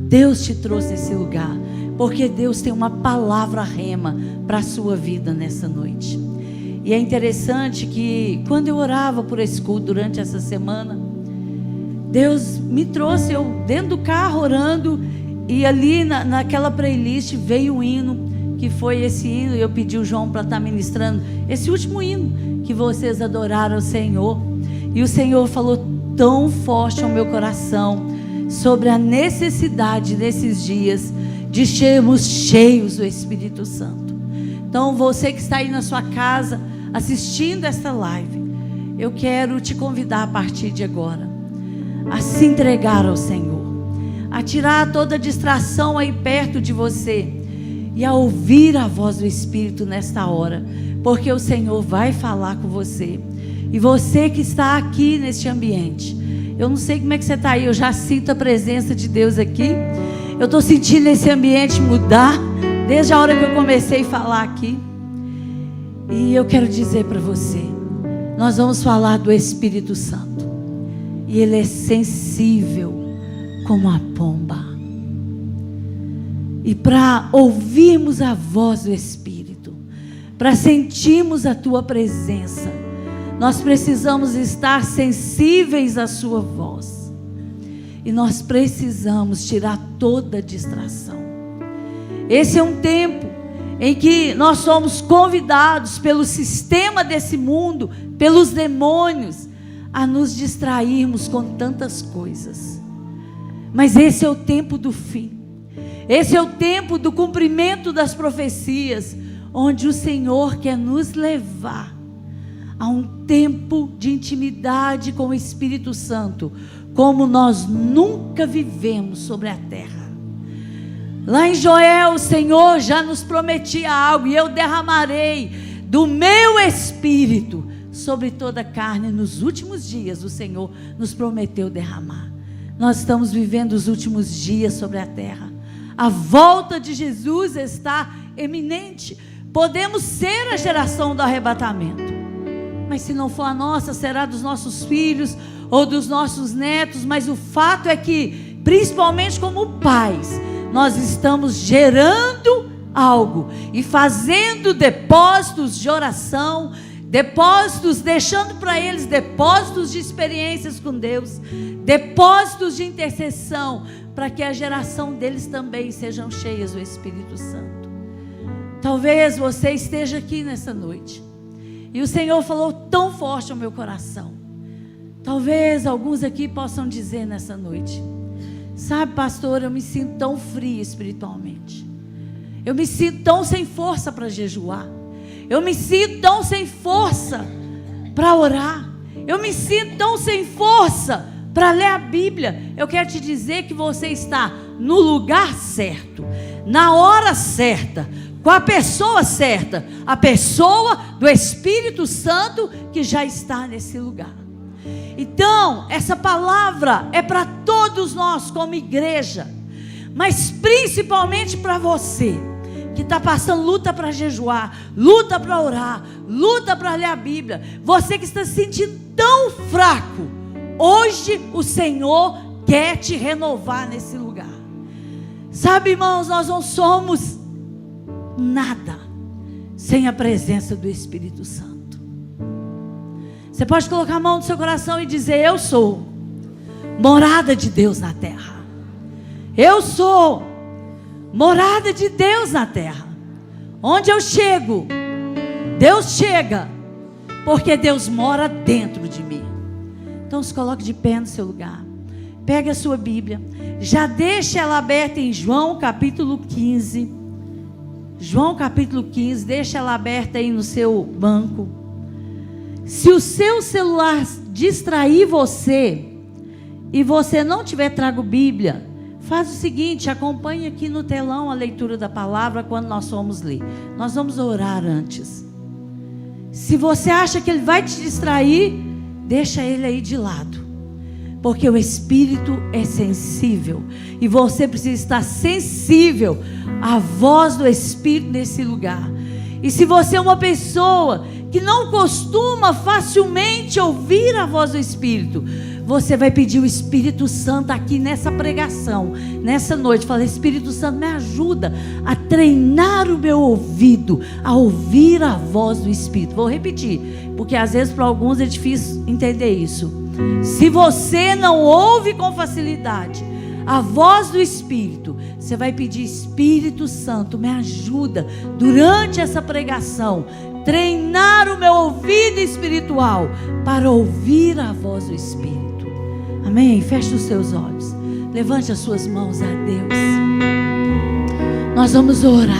Deus te trouxe esse lugar, porque Deus tem uma palavra rema para a sua vida nessa noite. E é interessante que quando eu orava por esse culto durante essa semana, Deus me trouxe, eu dentro do carro orando, e ali naquela playlist veio um hino, que foi esse hino, e eu pedi o João para estar ministrando esse último hino, que vocês adoraram o Senhor. E o Senhor falou tão forte ao meu coração sobre a necessidade nesses dias de sermos cheios do Espírito Santo. Então você que está aí na sua casa assistindo esta live, eu quero te convidar a partir de agora a se entregar ao Senhor, a tirar toda distração aí perto de você e a ouvir a voz do Espírito nesta hora, porque o Senhor vai falar com você. E você que está aqui neste ambiente, eu não sei como é que você está aí, eu já sinto a presença de Deus aqui. Eu estou sentindo esse ambiente mudar desde a hora que eu comecei a falar aqui. E eu quero dizer para você, nós vamos falar do Espírito Santo, e Ele é sensível como a pomba. E para ouvirmos a voz do Espírito, para sentirmos a Tua presença, nós precisamos estar sensíveis à Sua voz. E nós precisamos tirar toda distração. Esse é um tempo em que nós somos convidados pelo sistema desse mundo, pelos demônios, a nos distrairmos com tantas coisas. Mas esse é o tempo do fim. Esse é o tempo do cumprimento das profecias, onde o Senhor quer nos levar a um tempo de intimidade com o Espírito Santo, como nós nunca vivemos sobre a terra. Lá em Joel, o Senhor já nos prometia algo: e eu derramarei do meu Espírito sobre toda a carne. Nos últimos dias o Senhor nos prometeu derramar. Nós estamos vivendo os últimos dias sobre a terra. A volta de Jesus está eminente. Podemos ser a geração do arrebatamento, mas se não for a nossa, será dos nossos filhos ou dos nossos netos. Mas o fato é que, principalmente como pais, nós estamos gerando algo e fazendo depósitos de oração, depósitos, deixando para eles depósitos de experiências com Deus, depósitos de intercessão, para que a geração deles também sejam cheias do Espírito Santo. Talvez você esteja aqui nessa noite e o Senhor falou tão forte ao meu coração. Talvez alguns aqui possam dizer nessa noite: sabe, pastor, eu me sinto tão frio espiritualmente, eu me sinto tão sem força para jejuar, eu me sinto tão sem força para orar, eu me sinto tão sem força para ler a Bíblia. Eu quero te dizer que você está no lugar certo, na hora certa, com a pessoa certa, a pessoa do Espírito Santo que já está nesse lugar. Então, essa palavra é para todos nós como igreja, mas principalmente para você que está passando luta para jejuar, luta para orar, luta para ler a Bíblia. Você que está se sentindo tão fraco, hoje o Senhor quer te renovar nesse lugar. Sabe, irmãos, nós não somos nada sem a presença do Espírito Santo. Você pode colocar a mão no seu coração e dizer: eu sou morada de Deus na terra. Eu sou morada de Deus na terra. Onde eu chego, Deus chega, porque Deus mora dentro de mim. Então se coloque de pé no seu lugar, pegue a sua Bíblia, já deixe ela aberta em João capítulo 15. João capítulo 15, deixa ela aberta aí no seu banco. Se o seu celular distrair você e você não tiver trago Bíblia, faz o seguinte: acompanhe aqui no telão a leitura da palavra quando nós formos ler. Nós vamos orar antes. Se você acha que ele vai te distrair, deixa ele aí de lado, porque o Espírito é sensível e você precisa estar sensível à voz do Espírito nesse lugar. E se você é uma pessoa que não costuma facilmente ouvir a voz do Espírito, você vai pedir o Espírito Santo aqui nessa pregação, nessa noite. Fala: Espírito Santo, me ajuda a treinar o meu ouvido, a ouvir a voz do Espírito. Vou repetir, porque às vezes para alguns é difícil entender isso. Se você não ouve com facilidade a voz do Espírito, você vai pedir: Espírito Santo, me ajuda durante essa pregação, treinar o meu ouvido espiritual para ouvir a voz do Espírito. Amém? Feche os seus olhos, levante as suas mãos a Deus. Nós vamos orar.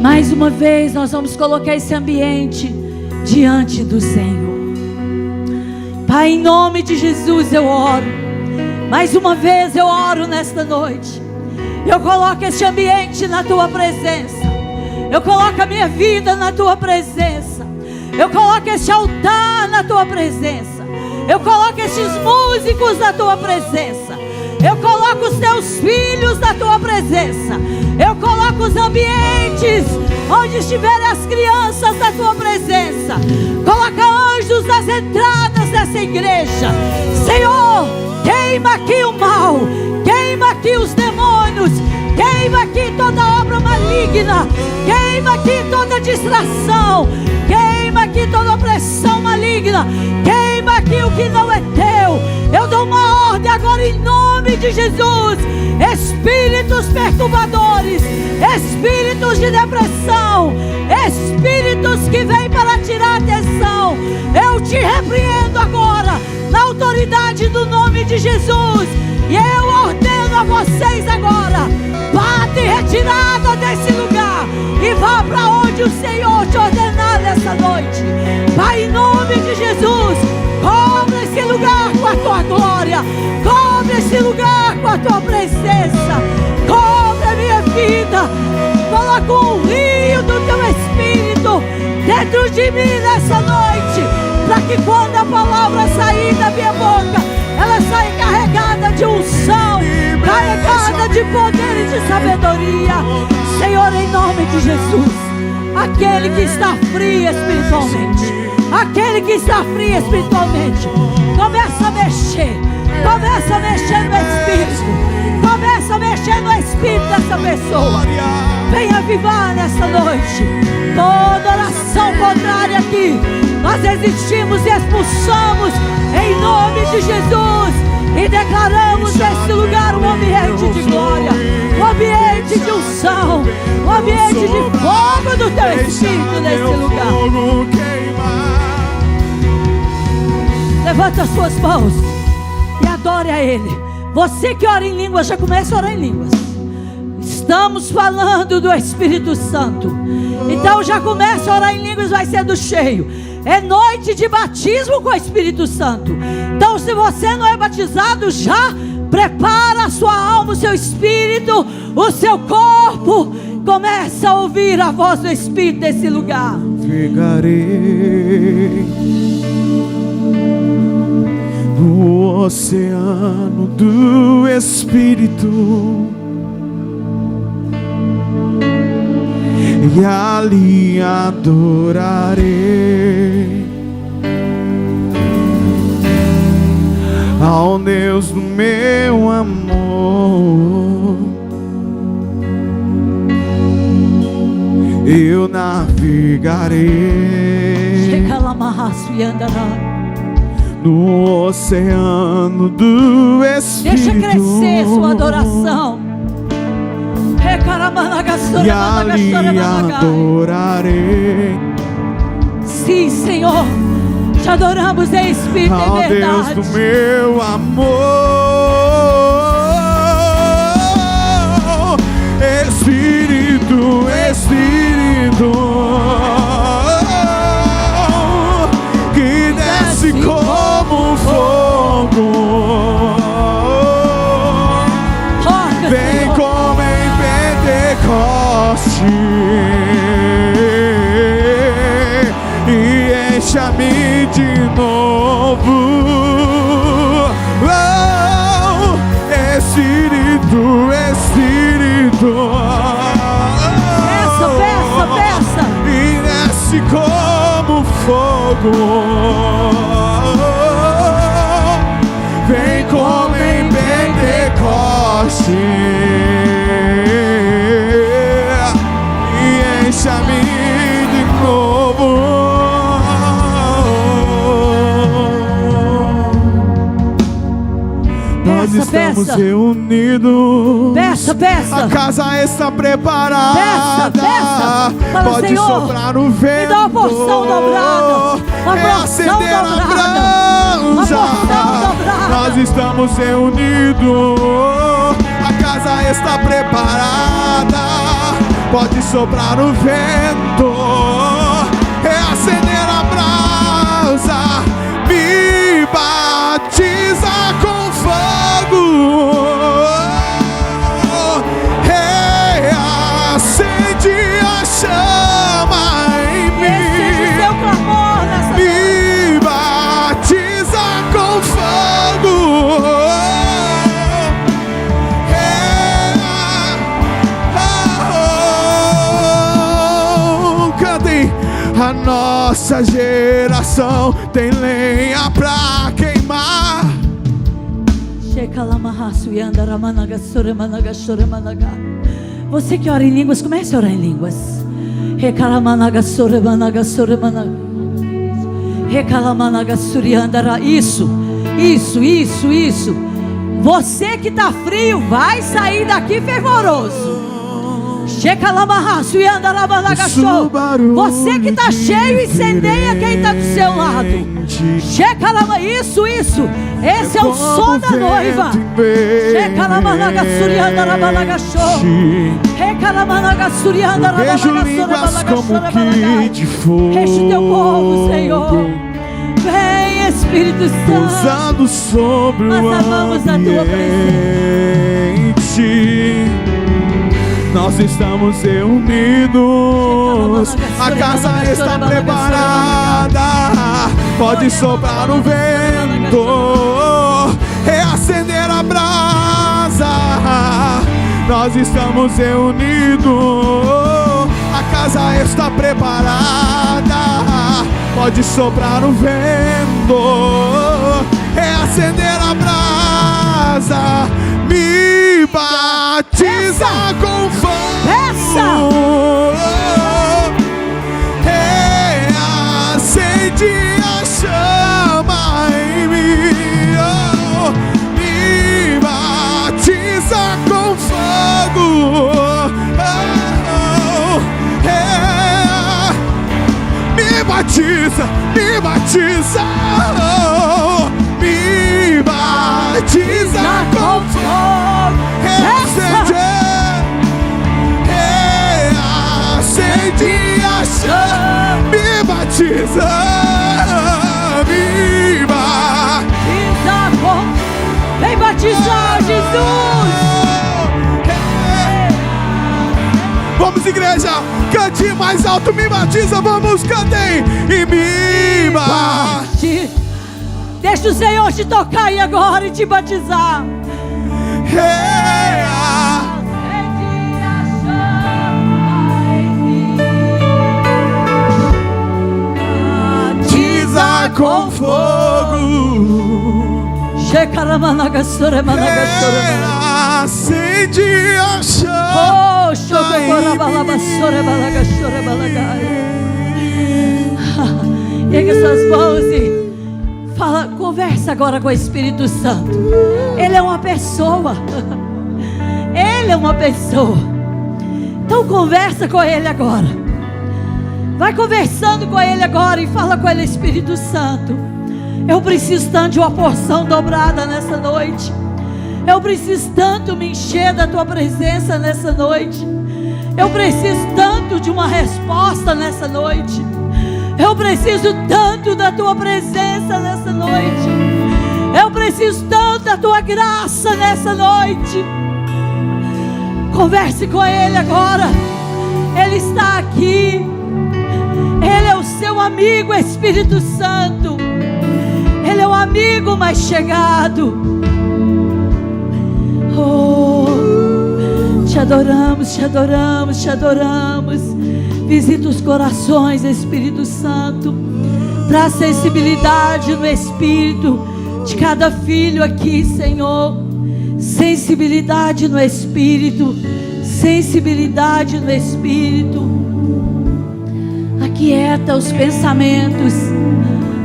Mais uma vez nós vamos colocar esse ambiente diante do Senhor. Pai, em nome de Jesus eu oro. Mais uma vez eu oro nesta noite. Eu coloco este ambiente na Tua presença. Eu coloco a minha vida na Tua presença. Eu coloco este altar na Tua presença. Eu coloco estes músicos na Tua presença. Eu coloco os Teus filhos na Tua presença. Eu coloco os ambientes onde estiverem as crianças na Tua presença. Coloca anjos nas entradas dessa igreja. Senhor, queima aqui o mal, queima aqui os demônios, queima aqui toda obra maligna, queima aqui toda distração, queima aqui toda opressão maligna, queima aqui o que não é teu. Eu dou uma ordem agora em nome de Jesus. Espíritos perturbadores, espíritos de depressão, espíritos que vêm para tirar a atenção, eu te repreendo agora na autoridade do nome de Jesus. E eu ordeno a vocês agora: bata em retirada desse lugar e vá para onde o Senhor te ordenar nessa noite. Pai, em nome de Jesus, cobre esse lugar com a Tua glória, cobre esse lugar com a Tua presença, cobre a minha vida, coloca um rio do Teu Espírito dentro de mim nessa noite, para que quando a palavra sair da minha boca, ela saia carregada de unção, carregada de poder e de sabedoria. Senhor, em nome de Jesus, aquele que está frio espiritualmente, aquele que está frio espiritualmente, começa a mexer no Espírito, começa a mexer no Espírito dessa pessoa. Venha avivar nessa noite toda oração contrária aqui. Nós resistimos e expulsamos em nome de Jesus e declaramos nesse lugar um ambiente de glória, um ambiente de unção, um ambiente de fogo do Teu Espírito nesse lugar. Levanta as suas mãos e adore a Ele. Você que ora em línguas, já começa a orar em línguas. Estamos falando do Espírito Santo, então já começa a orar em línguas, vai sendo cheio. É noite de batismo com o Espírito Santo. Então, se você não é batizado, já prepara a sua alma, o seu espírito, o seu corpo. Começa a ouvir a voz do Espírito nesse lugar. Navegarei no oceano do Espírito, e ali adorarei ao Deus do meu amor. Eu navegarei no oceano do Espírito. Deixa crescer sua adoração. E ali adorarei. Sim, Senhor, te adoramos em espírito e ao verdade. Deus do meu amor. Espírito, Espírito, que desce como fogo, vem como em Pentecoste e encha-me de novo. Oh, Espírito, Espírito, peça, peça, peça. e desce fogo. Vem como em Pentecoste e encha-me de novo. Nós estamos reunidos. Peça. A casa está preparada. Peça. Pode Senhor, soprar o vento. me dá uma porção dobrada. Reacender a brasa. Nós estamos reunidos. A casa está preparada. Pode soprar o vento. Reacender a brasa. Me batiza com fogo. Reacende a chama em mim. Seu clamor nessa Me batiza com fogo. Cantem. A nossa geração tem lenha pra queimar. Você que ora em línguas, comece a orar em línguas. Isso. Você que está frio, vai sair daqui fervoroso. Você que está cheio, incendeia quem está do seu lado. Isso. Esse é o som da noiva. Vejo línguas como que de fogo. Enche teu povo, Senhor. Vem, Espírito Santo. Pousando sobre Nós o amamos a tua ambiente. Nós estamos reunidos. A casa está preparada. Pode soprar o vento. Reacender a brasa. Nós estamos reunidos. A casa está preparada. Pode soprar o vento. Reacender a brasa. Me batiza com fogo. Reacende a chama em mim. Me batiza com fogo. Me batiza. Me batiza com fogo. Reacende a chama. Me batiza. Vem batizar, Jesus. Vamos, igreja, cante mais alto. Me batiza, vamos, cantem. E me batiza. Deixa o Senhor te tocar aí agora e te batizar. Batiza com fogo. Acende a chama. Ergue suas mãos e fala, conversa agora com o Espírito Santo. Ele é uma pessoa. Ele é uma pessoa. Então conversa com Ele agora. Vai conversando com Ele agora e fala com Ele, Espírito Santo. Eu preciso tanto de uma porção dobrada nessa noite. Eu preciso tanto me encher da Tua presença nessa noite. Eu preciso tanto de uma resposta nessa noite. Eu preciso tanto da Tua presença nessa noite. Eu preciso tanto da Tua graça nessa noite. Converse com Ele agora. Ele está aqui. Ele é o seu amigo, Espírito Santo. Ele é o amigo mais chegado. Oh, te adoramos, te adoramos, te adoramos. Visita os corações, Espírito Santo. Traz sensibilidade no espírito de cada filho aqui, Senhor. Sensibilidade no espírito. Sensibilidade no espírito. Aquieta os pensamentos.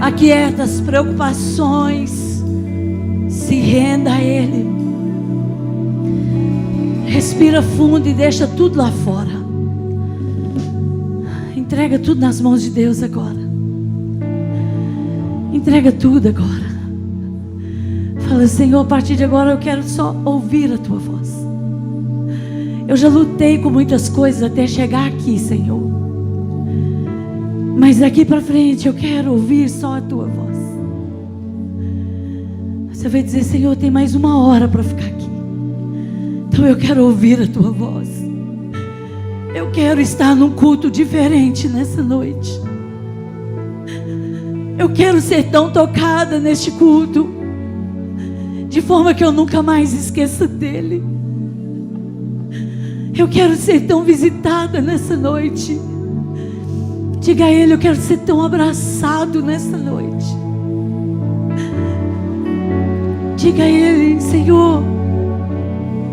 Aquieta as preocupações. Se renda a Ele. Respira fundo e deixa tudo lá fora. Entrega tudo nas mãos de Deus agora. Entrega tudo agora. Fala, Senhor, a partir de agora eu quero só ouvir a Tua voz. Eu já lutei com muitas coisas até chegar aqui, Senhor. Mas daqui para frente eu quero ouvir só a Tua voz. Você vai dizer, Senhor, tem mais 1 hora para ficar aqui. Então eu quero ouvir a Tua voz. Eu quero estar num culto diferente nessa noite. Eu quero ser tão tocada neste culto, de forma que eu nunca mais esqueça dele. Eu quero ser tão visitada nessa noite. Diga a Ele, eu quero ser tão abraçado nessa noite. Diga a Ele, Senhor,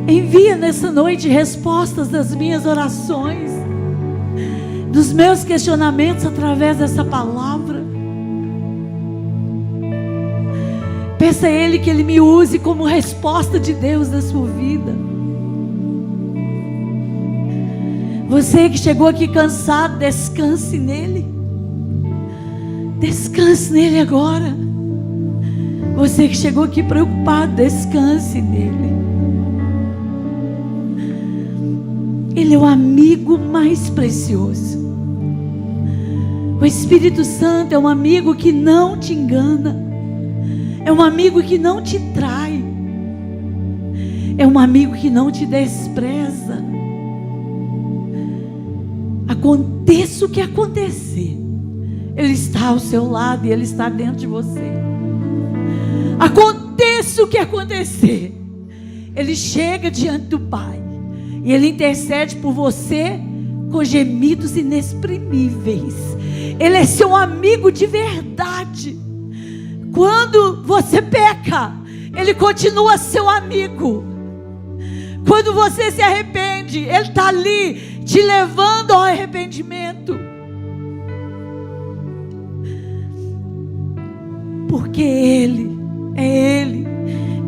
envia nessa noite respostas das minhas orações, dos meus questionamentos através dessa palavra. Peça a Ele que Ele me use como resposta de Deus na sua vida. Você que chegou aqui cansado, descanse nele. Descanse nele agora. Você que chegou aqui preocupado, descanse nele. Ele é o amigo mais precioso. O Espírito Santo é um amigo que não te engana. É um amigo que não te trai. É um amigo que não te despreza. Aconteça o que acontecer, Ele está ao seu lado e Ele está dentro de você. Aconteça o que acontecer, Ele chega diante do Pai e Ele intercede por você com gemidos inexprimíveis. Ele é seu amigo de verdade. Quando você peca, Ele continua seu amigo. Quando você se arrepende, Ele está ali te levando ao arrependimento. Porque Ele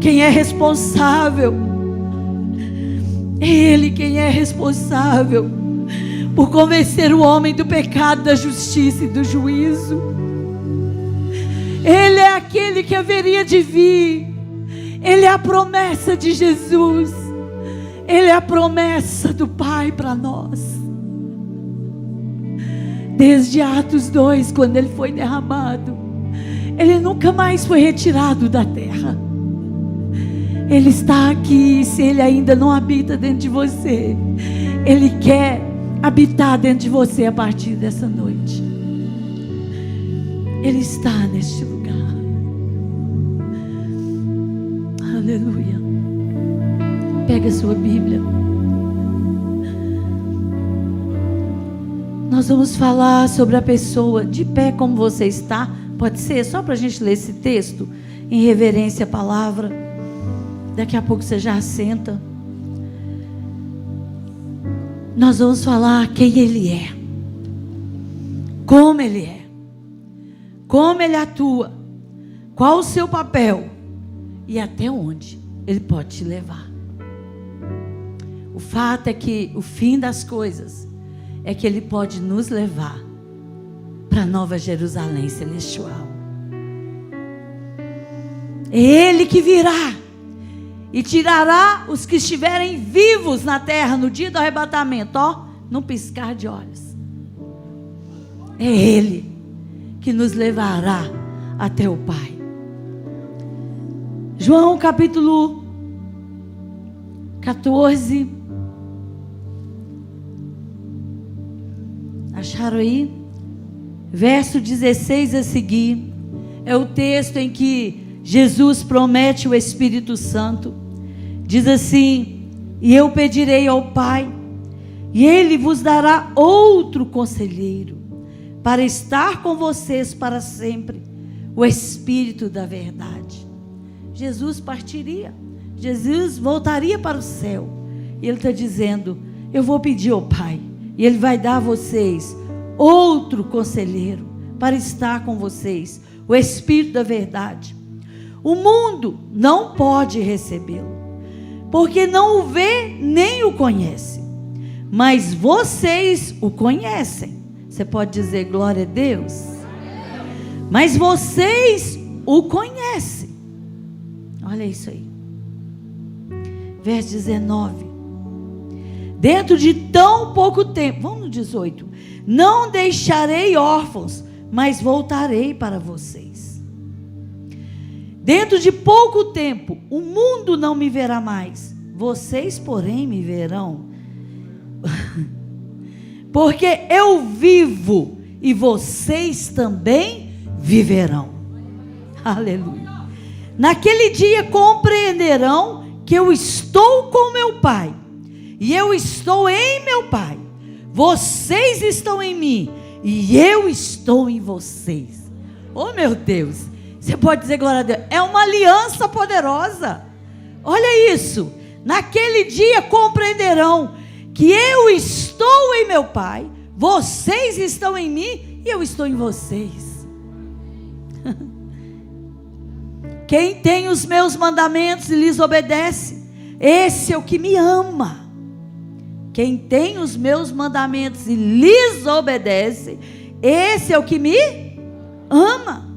quem é responsável. É Ele quem é responsável por convencer o homem do pecado, da justiça e do juízo. Ele é aquele que haveria de vir. Ele é a promessa de Jesus. Ele é a promessa do Pai para nós. Desde Atos 2, quando Ele foi derramado, Ele nunca mais foi retirado da terra. Ele está aqui. Se Ele ainda não habita dentro de você, Ele quer habitar dentro de você a partir dessa noite. Ele está neste lugar. Aleluia. Pega a sua Bíblia. Nós vamos falar sobre a pessoa de pé como você está. Pode ser? Só para a gente ler esse texto em reverência à palavra. Daqui a pouco você já assenta. Nós vamos falar quem Ele é. Como Ele é. Como Ele atua. Qual o seu papel. E até onde Ele pode te levar. O fato é que o fim das coisas é que Ele pode nos levar para a Nova Jerusalém celestial. É Ele que virá e tirará os que estiverem vivos na terra no dia do arrebatamento, num piscar de olhos. É Ele que nos levará até o Pai. João capítulo 14. Acharam aí? Verso 16 a seguir. É o texto em que Jesus promete o Espírito Santo. Diz assim: e eu pedirei ao Pai, e Ele vos dará outro conselheiro, para estar com vocês para sempre, o Espírito da verdade. Jesus partiria, Jesus voltaria para o céu, e Ele está dizendo: eu vou pedir ao Pai, e Ele vai dar a vocês outro conselheiro, para estar com vocês, o Espírito da verdade. O mundo não pode recebê-lo, porque não o vê nem o conhece, mas vocês o conhecem. Você pode dizer glória a Deus? Mas vocês o conhecem. Olha isso aí. Verso 19. Dentro de tão pouco tempo, vamos no 18. Não deixarei órfãos, mas voltarei para vocês. Dentro de pouco tempo, o mundo não me verá mais, vocês, porém, me verão. Porque eu vivo e vocês também viverão. Aleluia. Naquele dia compreenderão que eu estou com meu Pai, e eu estou em meu Pai. Vocês estão em mim, e eu estou em vocês. Oh, meu Deus. Você pode dizer glória a Deus. É uma aliança poderosa. Olha isso. Naquele dia compreenderão que eu estou em meu Pai, vocês estão em mim, e eu estou em vocês. Quem tem os meus mandamentos e lhes obedece, esse é o que me ama. Quem tem os meus mandamentos e lhes obedece, esse é o que me ama.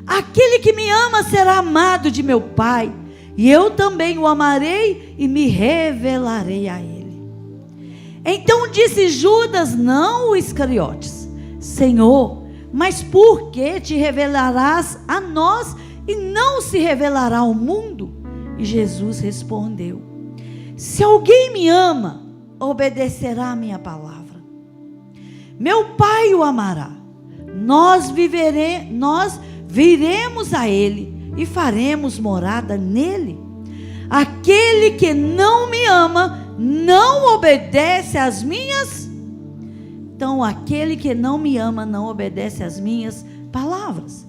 Aquele que me ama será amado de meu Pai, e eu também o amarei e me revelarei a ele. Então disse Judas, não o Iscariotes: Senhor, mas por que te revelarás a nós e não se revelará ao mundo? E Jesus respondeu: se alguém me ama, obedecerá a minha palavra. Meu Pai o amará. Nós viremos a ele e faremos morada nele. Aquele que não me ama não obedece às minhas. Então, aquele que não me ama não obedece às minhas palavras.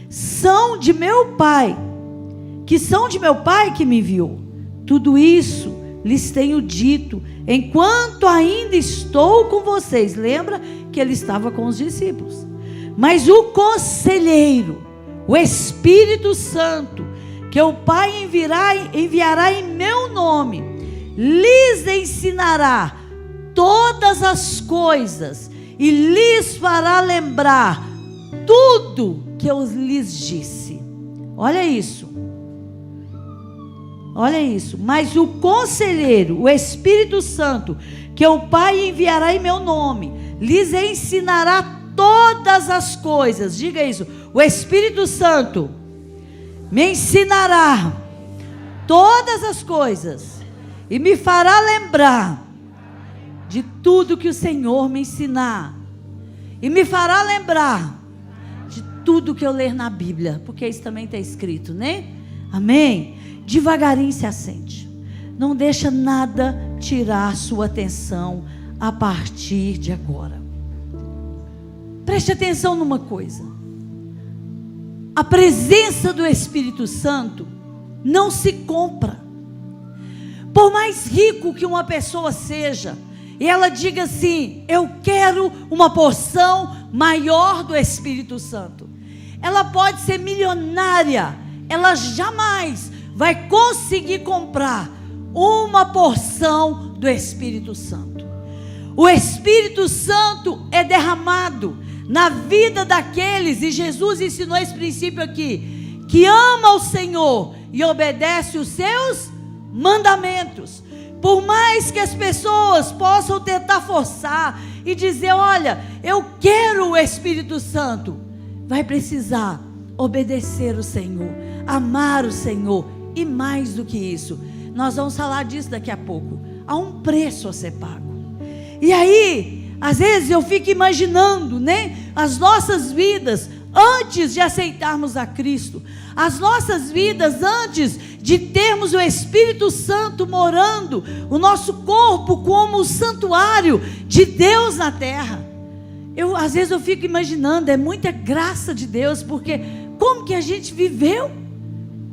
São de meu Pai que me enviou. Tudo isso lhes tenho dito, enquanto ainda estou com vocês. Lembra que ele estava com os discípulos. Mas o conselheiro, o Espírito Santo, que o Pai enviará em meu nome, lhes ensinará todas as coisas e lhes fará lembrar tudo que eu lhes disse. Olha isso. Olha isso. Mas o conselheiro, o Espírito Santo, que o Pai enviará em meu nome, lhes ensinará todas as coisas. Diga isso. O Espírito Santo me ensinará todas as coisas e me fará lembrar de tudo que o Senhor me ensinar, e me fará lembrar de tudo que eu ler na Bíblia, porque isso também está escrito, né? Amém? Devagarinho se assente. Não deixa nada tirar sua atenção a partir de agora. Preste atenção numa coisa. A presença do Espírito Santo não se compra. Por mais rico que uma pessoa seja, e ela diga assim: eu quero uma porção maior do Espírito Santo, ela pode ser milionária, ela jamais vai conseguir comprar uma porção do Espírito Santo. O Espírito Santo é derramado na vida daqueles, e Jesus ensinou esse princípio aqui, que ama o Senhor e obedece os seus mandamentos. Por mais que as pessoas possam tentar forçar e dizer: olha, eu quero o Espírito Santo, vai precisar obedecer o Senhor, amar o Senhor, e mais do que isso, nós vamos falar disso daqui a pouco, há um preço a ser pago. E aí, às vezes eu fico imaginando, né, as nossas vidas antes de aceitarmos a Cristo, as nossas vidas antes de termos o Espírito Santo morando, o nosso corpo como o santuário de Deus na terra. Às vezes eu fico imaginando, é muita graça de Deus, porque como que a gente viveu?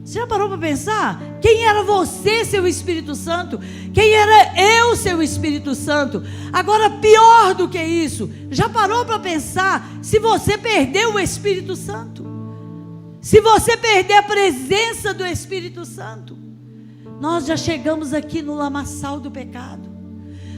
Você já parou para pensar? Quem era você, seu Espírito Santo? Quem era eu, seu Espírito Santo? Agora, pior do que isso, já parou para pensar se você perdeu o Espírito Santo? Se você perder a presença do Espírito Santo? Nós já chegamos aqui no lamaçal do pecado.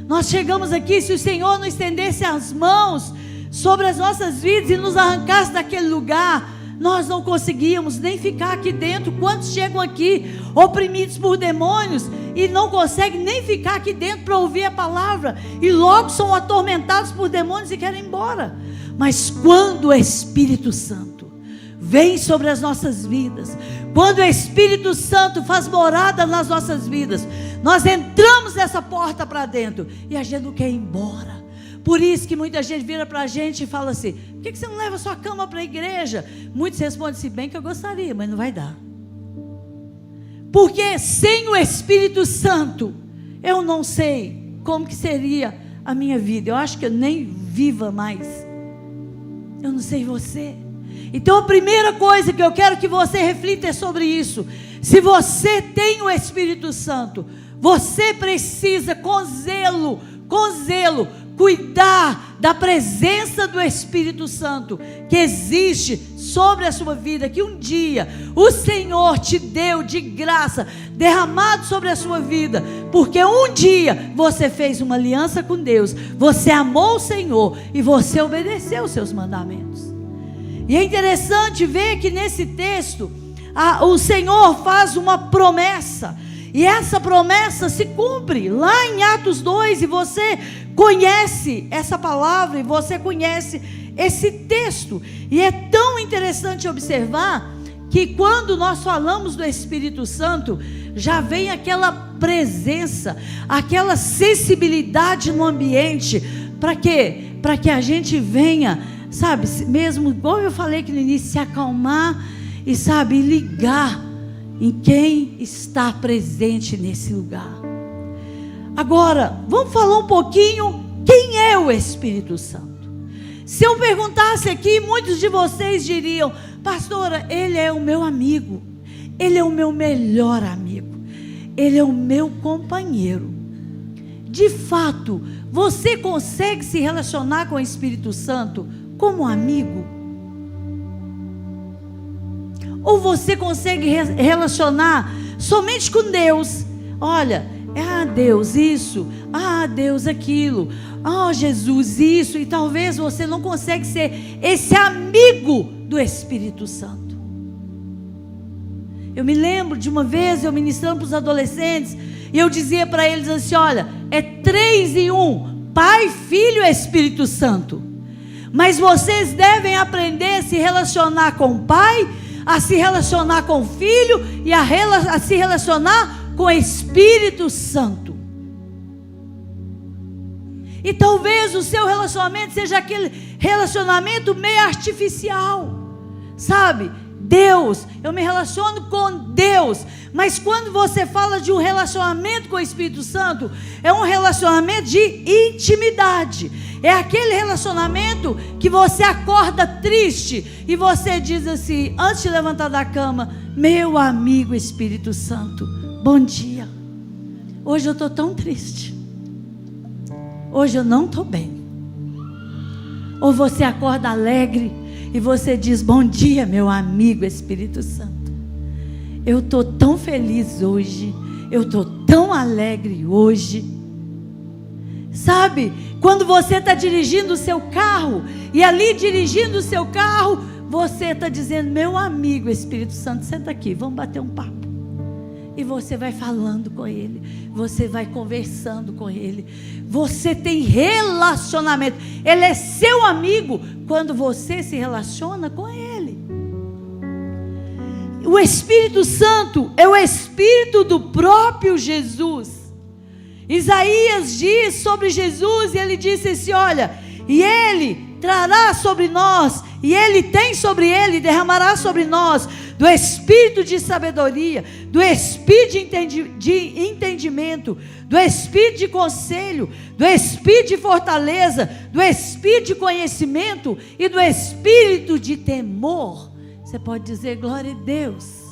Nós chegamos aqui, se o Senhor não estendesse as mãos sobre as nossas vidas e nos arrancasse daquele lugar, nós não conseguíamos nem ficar aqui dentro. Quantos chegam aqui oprimidos por demônios e não conseguem nem ficar aqui dentro para ouvir a palavra, e logo são atormentados por demônios e querem ir embora? Mas quando o Espírito Santo vem sobre as nossas vidas, quando o Espírito Santo faz morada nas nossas vidas, nós entramos nessa porta para dentro e a gente não quer ir embora. Por isso que muita gente vira para a gente e fala assim: por que você não leva sua cama para a igreja? Muitos respondem: se bem que eu gostaria, mas não vai dar. Porque sem o Espírito Santo, eu não sei como que seria a minha vida. Eu acho que eu nem viva mais. Eu não sei você. Então a primeira coisa que eu quero que você reflita é sobre isso. Se você tem o Espírito Santo, você precisa com zelo, cuidar da presença do Espírito Santo que existe sobre a sua vida, que um dia o Senhor te deu de graça, derramado sobre a sua vida, porque um dia você fez uma aliança com Deus, você amou o Senhor e você obedeceu os seus mandamentos. E é interessante ver que nesse texto o Senhor faz uma promessa, e essa promessa se cumpre lá em Atos 2, e você conhece essa palavra, e você conhece esse texto. E é tão interessante observar que quando nós falamos do Espírito Santo, já vem aquela presença, aquela sensibilidade no ambiente. Para quê? Para que a gente venha, sabe, mesmo igual eu falei que no início, se acalmar e, sabe, ligar em quem está presente nesse lugar. Agora, vamos falar um pouquinho quem é o Espírito Santo. Se eu perguntasse aqui, muitos de vocês diriam: pastora, ele é o meu amigo, ele é o meu melhor amigo, ele é o meu companheiro. De fato, você consegue se relacionar com o Espírito Santo como amigo? Ou você consegue relacionar somente com Deus? Olha, Deus isso, Deus aquilo, Jesus isso, e talvez você não consegue ser esse amigo do Espírito Santo. Eu me lembro de uma vez eu ministrando para os adolescentes, e eu dizia para eles assim: olha, é 3 em 1, Pai, Filho e Espírito Santo. Mas vocês devem aprender a se relacionar com o Pai, a se relacionar com o Filho e a se relacionar com o Espírito Santo. E talvez o seu relacionamento seja aquele relacionamento meio artificial, sabe? Deus, eu me relaciono com Deus, mas quando você fala de um relacionamento com o Espírito Santo, é um relacionamento de intimidade. É aquele relacionamento que você acorda triste e você diz assim, antes de levantar da cama: meu amigo Espírito Santo, bom dia. Hoje eu estou tão triste, hoje eu não estou bem. Ou você acorda alegre e você diz: bom dia, meu amigo Espírito Santo, eu estou tão feliz hoje, eu estou tão alegre hoje. Sabe, quando você está dirigindo o seu carro, e ali dirigindo o seu carro, você está dizendo: meu amigo Espírito Santo, senta aqui, vamos bater um papo. E você vai falando com ele, você vai conversando com ele, você tem relacionamento. Ele é seu amigo quando você se relaciona com ele. O Espírito Santo é o Espírito do próprio Jesus. Isaías diz sobre Jesus, e ele disse assim: olha, e ele trará sobre nós, e ele tem sobre ele, derramará sobre nós do espírito de sabedoria, do espírito de entendimento, do espírito de conselho, do espírito de fortaleza, do espírito de conhecimento e do espírito de temor. Você pode dizer glória a Deus.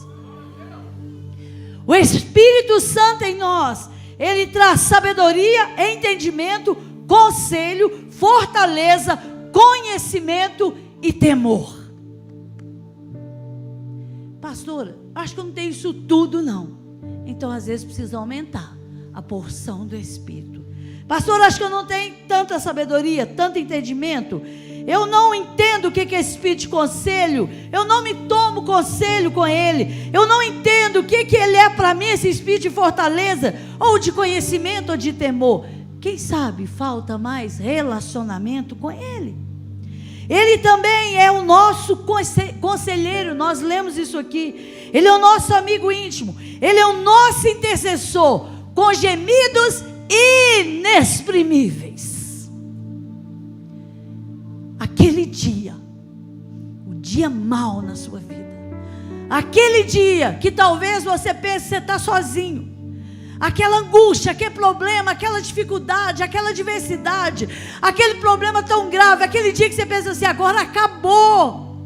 O Espírito Santo em nós, ele traz sabedoria, entendimento, conselho, fortaleza, conhecimento e temor. Pastora, acho que eu não tenho isso tudo não. Então às vezes precisa aumentar a porção do Espírito. Pastor, acho que eu não tenho tanta sabedoria, tanto entendimento. Eu não entendo o que é espírito de conselho. Eu não me tomo conselho com ele. Eu não entendo o que ele é para mim, esse espírito de fortaleza, ou de conhecimento, ou de temor. Quem sabe falta mais relacionamento com ele. Ele também é o nosso conselheiro. Nós lemos isso aqui. Ele é o nosso amigo íntimo. Ele é o nosso intercessor, com gemidos inexprimíveis. Aquele dia, o dia mau na sua vida, aquele dia que talvez você pense que você está sozinho, aquela angústia, aquele problema, aquela dificuldade, aquela adversidade, aquele problema tão grave, aquele dia que você pensa assim, agora acabou,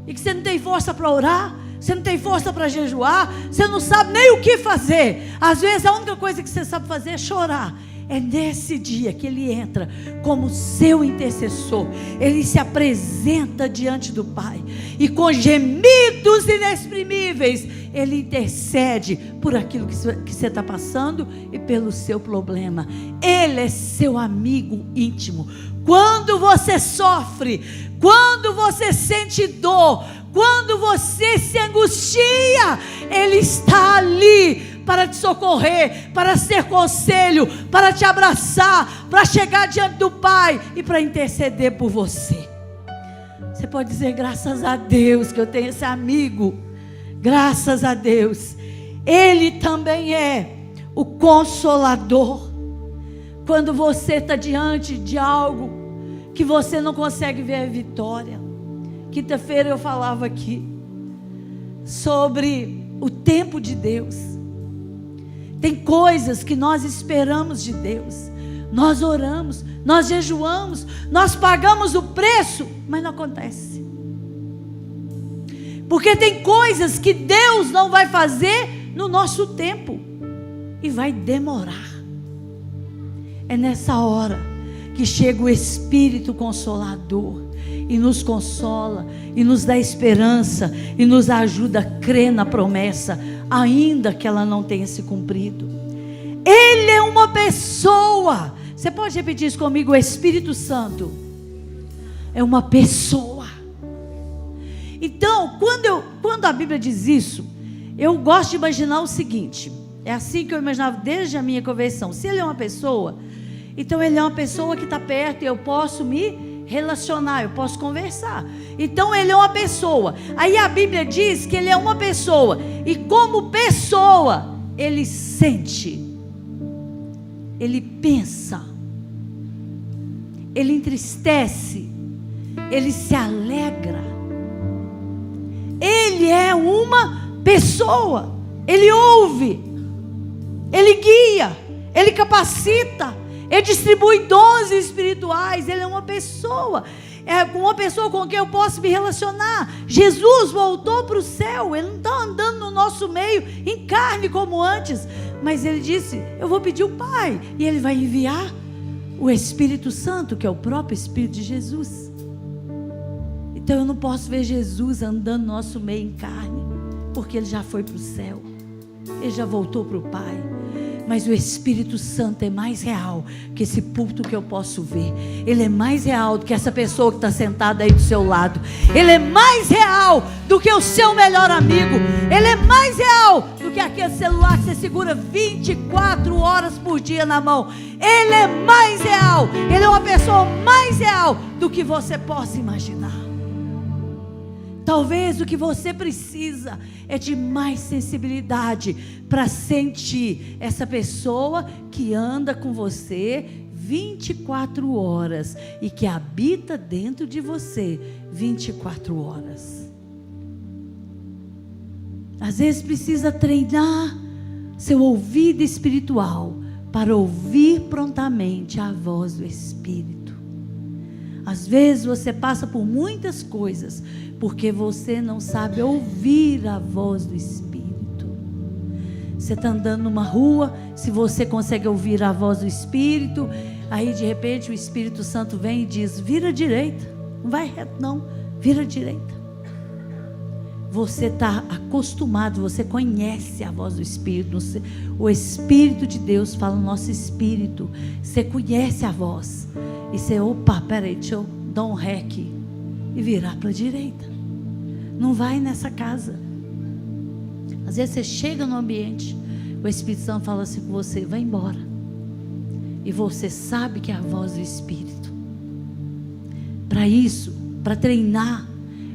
e que você não tem força para orar, você não tem força para jejuar, você não sabe nem o que fazer. Às vezes a única coisa que você sabe fazer é chorar. É nesse dia que ele entra como seu intercessor. Ele se apresenta diante do Pai e com gemidos inexprimíveis ele intercede por aquilo que você está passando e pelo seu problema. Ele é seu amigo íntimo. Quando você sofre, quando você sente dor, quando você se angustia, ele está ali para te socorrer, para ser conselho, para te abraçar, para chegar diante do Pai e para interceder por você. Você pode dizer graças a Deus que eu tenho esse amigo. Graças a Deus. Ele também é o consolador. Quando você está diante de algo que você não consegue ver a vitória. Quinta-feira eu falava aqui sobre o tempo de Deus. Tem coisas que nós esperamos de Deus. Nós oramos, nós jejuamos, nós pagamos o preço, mas não acontece. Porque tem coisas que Deus não vai fazer no nosso tempo e vai demorar. É nessa hora que chega o Espírito Consolador e nos consola, e nos dá esperança, e nos ajuda a crer na promessa, ainda que ela não tenha se cumprido. Ele é uma pessoa. Você pode repetir isso comigo? O Espírito Santo é uma pessoa. Então, quando a Bíblia diz isso, eu gosto de imaginar o seguinte, é assim que eu imaginava desde a minha conversão. Se ele é uma pessoa, então ele é uma pessoa que está perto e eu posso me relacionar, eu posso conversar. Então ele é uma pessoa. Aí a Bíblia diz que ele é uma pessoa, e como pessoa ele sente, ele pensa, ele entristece, ele se alegra. Ele é uma pessoa. Ele ouve, ele guia, ele capacita, ele distribui dons espirituais. Ele é uma pessoa. É uma pessoa com quem eu posso me relacionar. Jesus voltou para o céu. Ele não está andando no nosso meio em carne como antes, mas ele disse, eu vou pedir o Pai, e ele vai enviar o Espírito Santo, que é o próprio Espírito de Jesus. Então eu não posso ver Jesus andando no nosso meio em carne, porque ele já foi para o céu, ele já voltou para o Pai. Mas o Espírito Santo é mais real que esse púlpito que eu posso ver. Ele é mais real do que essa pessoa que está sentada aí do seu lado. Ele é mais real do que o seu melhor amigo. Ele é mais real do que aquele celular que você segura 24 horas por dia na mão. Ele é mais real. Ele é uma pessoa mais real do que você possa imaginar. Talvez o que você precisa é de mais sensibilidade para sentir essa pessoa que anda com você 24 horas e que habita dentro de você 24 horas. Às vezes precisa treinar seu ouvido espiritual para ouvir prontamente a voz do Espírito. Às vezes você passa por muitas coisas porque você não sabe ouvir a voz do Espírito. Você está andando numa rua, se você consegue ouvir a voz do Espírito, aí de repente o Espírito Santo vem e diz: vira à direita, não vai reto não, vira à direita. Você está acostumado, você conhece a voz do Espírito. O Espírito de Deus fala no nosso espírito. Você conhece a voz. E você, opa, peraí, deixa eu dar um ré aqui e virar para a direita. Não vai nessa casa. Às vezes você chega no ambiente, o Espírito Santo fala assim com você: vai embora. E você sabe que é a voz do Espírito. Para isso, para treinar,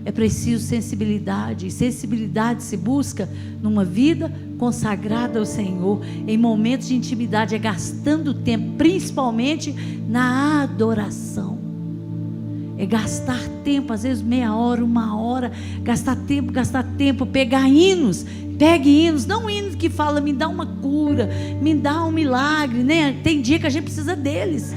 é preciso sensibilidade. E sensibilidade se busca numa vida consagrada ao Senhor, em momentos de intimidade, é gastando tempo, principalmente na adoração. É gastar tempo, às vezes meia hora, uma hora, gastar tempo, pegar hinos. Pegue hinos, não hinos que fala me dá uma cura, me dá um milagre, né? Tem dia que a gente precisa deles.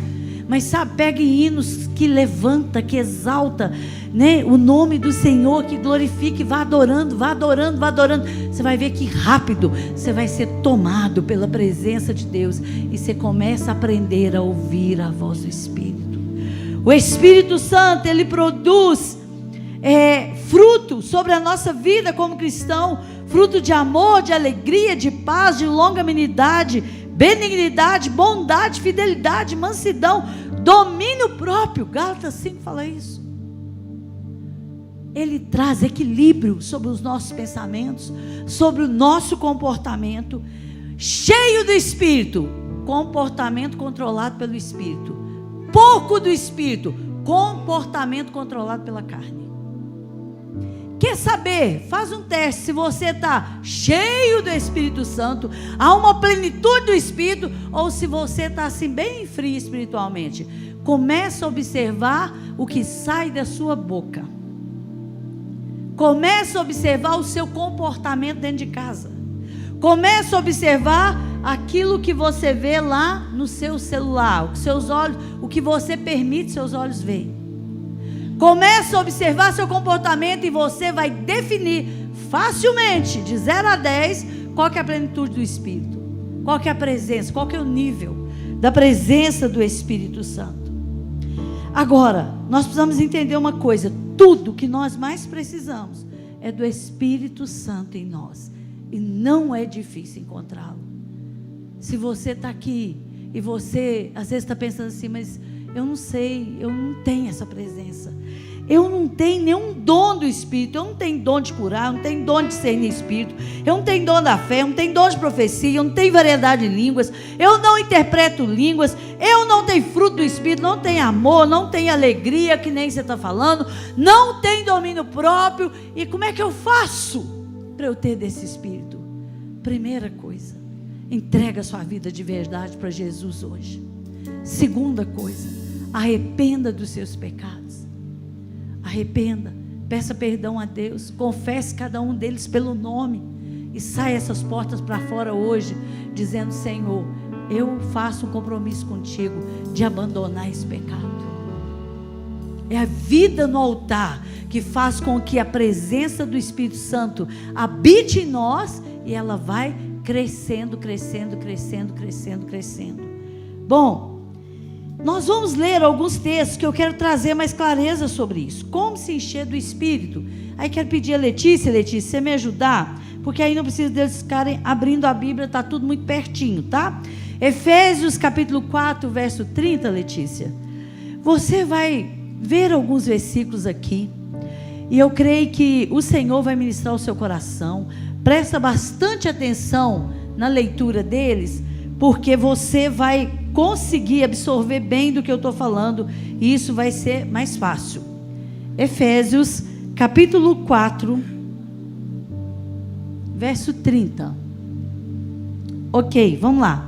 Mas sabe, pegue hinos que levanta, que exalta, né, o nome do Senhor, que glorifique, vá adorando, vá adorando, vá adorando. Você vai ver que rápido você vai ser tomado pela presença de Deus. E você começa a aprender a ouvir a voz do Espírito. O Espírito Santo, ele produz fruto sobre a nossa vida como cristão. Fruto de amor, de alegria, de paz, de longanimidade, benignidade, bondade, fidelidade, mansidão, domínio próprio. Gálatas 5 fala isso. Ele traz equilíbrio sobre os nossos pensamentos, sobre o nosso comportamento, cheio do Espírito, comportamento controlado pelo Espírito, pouco do Espírito, comportamento controlado pela carne. Quer saber? Faz um teste. Se você está cheio do Espírito Santo, há uma plenitude do Espírito, ou se você está assim bem frio espiritualmente. Começa a observar o que sai da sua boca. Começa a observar o seu comportamento dentro de casa. Começa a observar aquilo que você vê lá no seu celular, os seus olhos, o que você permite seus olhos verem. Começa a observar seu comportamento e você vai definir facilmente, de 0 a 10, qual que é a plenitude do Espírito, qual que é a presença, qual que é o nível da presença do Espírito Santo. Agora, nós precisamos entender uma coisa: tudo que nós mais precisamos é do Espírito Santo em nós, e não é difícil encontrá-lo. Se você está aqui e você às vezes está pensando assim, mas eu não sei, eu não tenho essa presença, eu não tenho nenhum dom do Espírito, eu não tenho dom de curar, eu não tenho dom de discernir Espírito, eu não tenho dom da fé, eu não tenho dom de profecia, eu não tenho variedade de línguas, eu não interpreto línguas, eu não tenho fruto do Espírito, não tenho amor, não tenho alegria, que nem você está falando, não tenho domínio próprio. E como é que eu faço para eu ter desse Espírito? Primeira coisa, entrega a sua vida de verdade para Jesus hoje. Segunda coisa, arrependa dos seus pecados. Arrependa, peça perdão a Deus, confesse cada um deles pelo nome e saia essas portas para fora hoje, dizendo: Senhor, eu faço um compromisso contigo de abandonar esse pecado. É a vida no altar que faz com que a presença do Espírito Santo habite em nós e ela vai crescendo, crescendo, crescendo, crescendo, crescendo. Bom, nós vamos ler alguns textos que eu quero trazer mais clareza sobre isso. Como se encher do Espírito. Aí quero pedir a Letícia, você me ajudar, porque aí não precisa deles ficarem abrindo a Bíblia, está tudo muito pertinho, tá? Efésios capítulo 4, verso 30, Letícia. Você vai ver alguns versículos aqui, e eu creio que o Senhor vai ministrar o seu coração. Presta bastante atenção na leitura deles, porque você vai conseguir absorver bem do que eu estou falando, e isso vai ser mais fácil. Efésios capítulo 4, verso 30. Ok, vamos lá.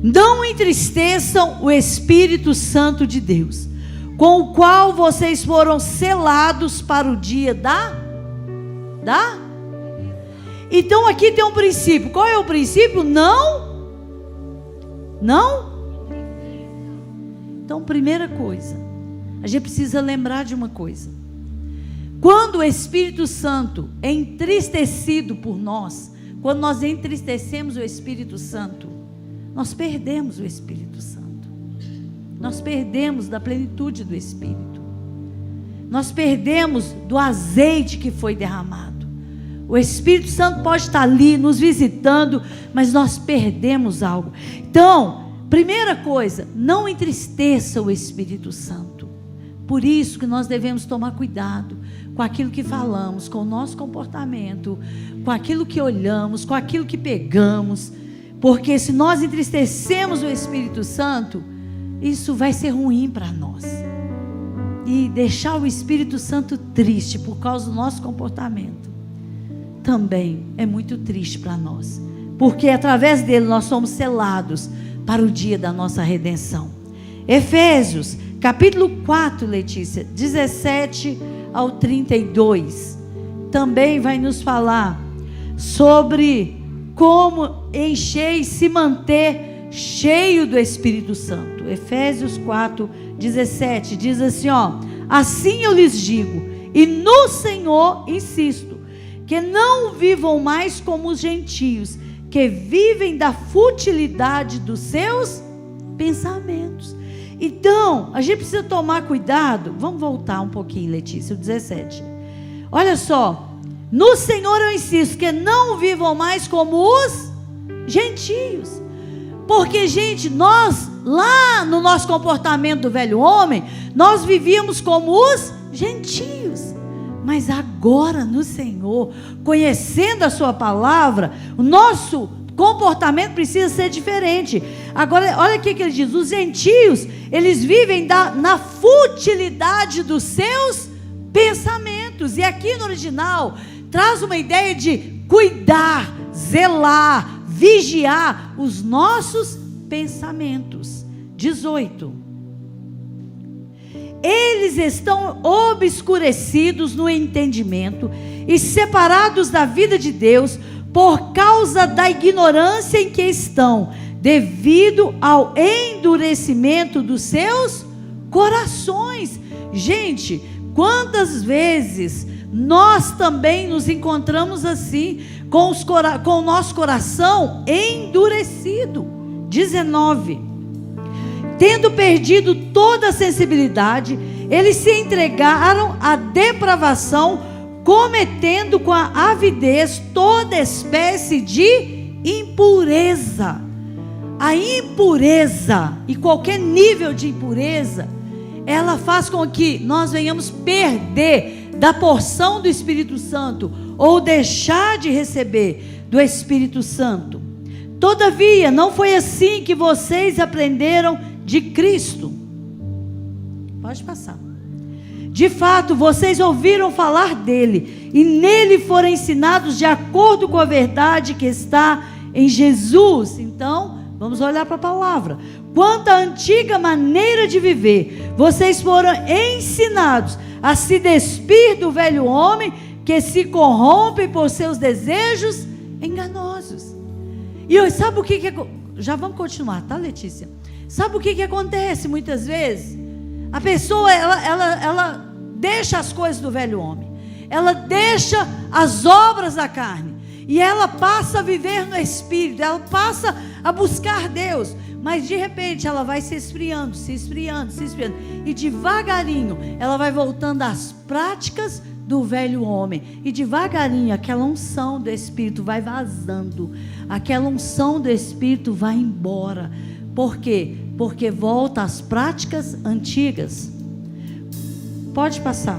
Não entristeçam o Espírito Santo de Deus, com o qual vocês foram selados para o dia da? Então aqui tem um princípio. Qual é o princípio? Não. Então, primeira coisa, a gente precisa lembrar de uma coisa. Quando o Espírito Santo é entristecido por nós, quando nós entristecemos o Espírito Santo, nós perdemos o Espírito Santo. Nós perdemos da plenitude do Espírito. Nós perdemos do azeite que foi derramado. O Espírito Santo pode estar ali nos visitando, mas nós perdemos algo. Então, primeira coisa, não entristeça o Espírito Santo. Por isso que nós devemos tomar cuidado com aquilo que falamos, com o nosso comportamento, com aquilo que olhamos, com aquilo que pegamos. Porque se nós entristecemos o Espírito Santo, isso vai ser ruim para nós. E deixar o Espírito Santo triste por causa do nosso comportamento também é muito triste para nós. Porque através dele nós somos selados para o dia da nossa redenção. Efésios, capítulo 4, Letícia, 17 ao 32, também vai nos falar sobre como encher e se manter cheio do Espírito Santo. Efésios 4, 17, diz assim, assim eu lhes digo, e no Senhor insisto, que não vivam mais como os gentios, que vivem da futilidade dos seus pensamentos. Então, a gente precisa tomar cuidado. Vamos voltar um pouquinho, Letícia, o 17. Olha só, no Senhor eu insisto, que não vivam mais como os gentios. Porque, gente, nós, lá no nosso comportamento do velho homem, nós vivíamos como os gentios. Mas agora no Senhor, conhecendo a sua palavra, o nosso comportamento precisa ser diferente. Agora, olha o que ele diz: os gentios, eles vivem na futilidade dos seus pensamentos. E aqui no original, traz uma ideia de cuidar, zelar, vigiar os nossos pensamentos. 18. Eles estão obscurecidos no entendimento e separados da vida de Deus por causa da ignorância em que estão, devido ao endurecimento dos seus corações. Gente, quantas vezes nós também nos encontramos assim, com o nosso coração endurecido. 19. Tendo perdido toda a sensibilidade, eles se entregaram à depravação, cometendo com a avidez toda espécie de impureza. A impureza, e qualquer nível de impureza, ela faz com que nós venhamos perder da porção do Espírito Santo, ou deixar de receber do Espírito Santo. Todavia, não foi assim que vocês aprenderam de Cristo. Pode passar. De fato, vocês ouviram falar dele, e nele foram ensinados de acordo com a verdade que está em Jesus. Então, vamos olhar para a palavra. Quanto à antiga maneira de viver, vocês foram ensinados a se despir do velho homem, que se corrompe por seus desejos enganosos. E sabe o que é... Já vamos continuar, tá, Letícia? Sabe o que acontece muitas vezes? A pessoa, ela deixa as coisas do velho homem, ela deixa as obras da carne, e ela passa a viver no Espírito, ela passa a buscar Deus, mas de repente ela vai se esfriando, e devagarinho ela vai voltando às práticas do velho homem, e devagarinho aquela unção do Espírito vai vazando, aquela unção do Espírito vai embora. Por quê? Porque volta às práticas antigas. Pode passar.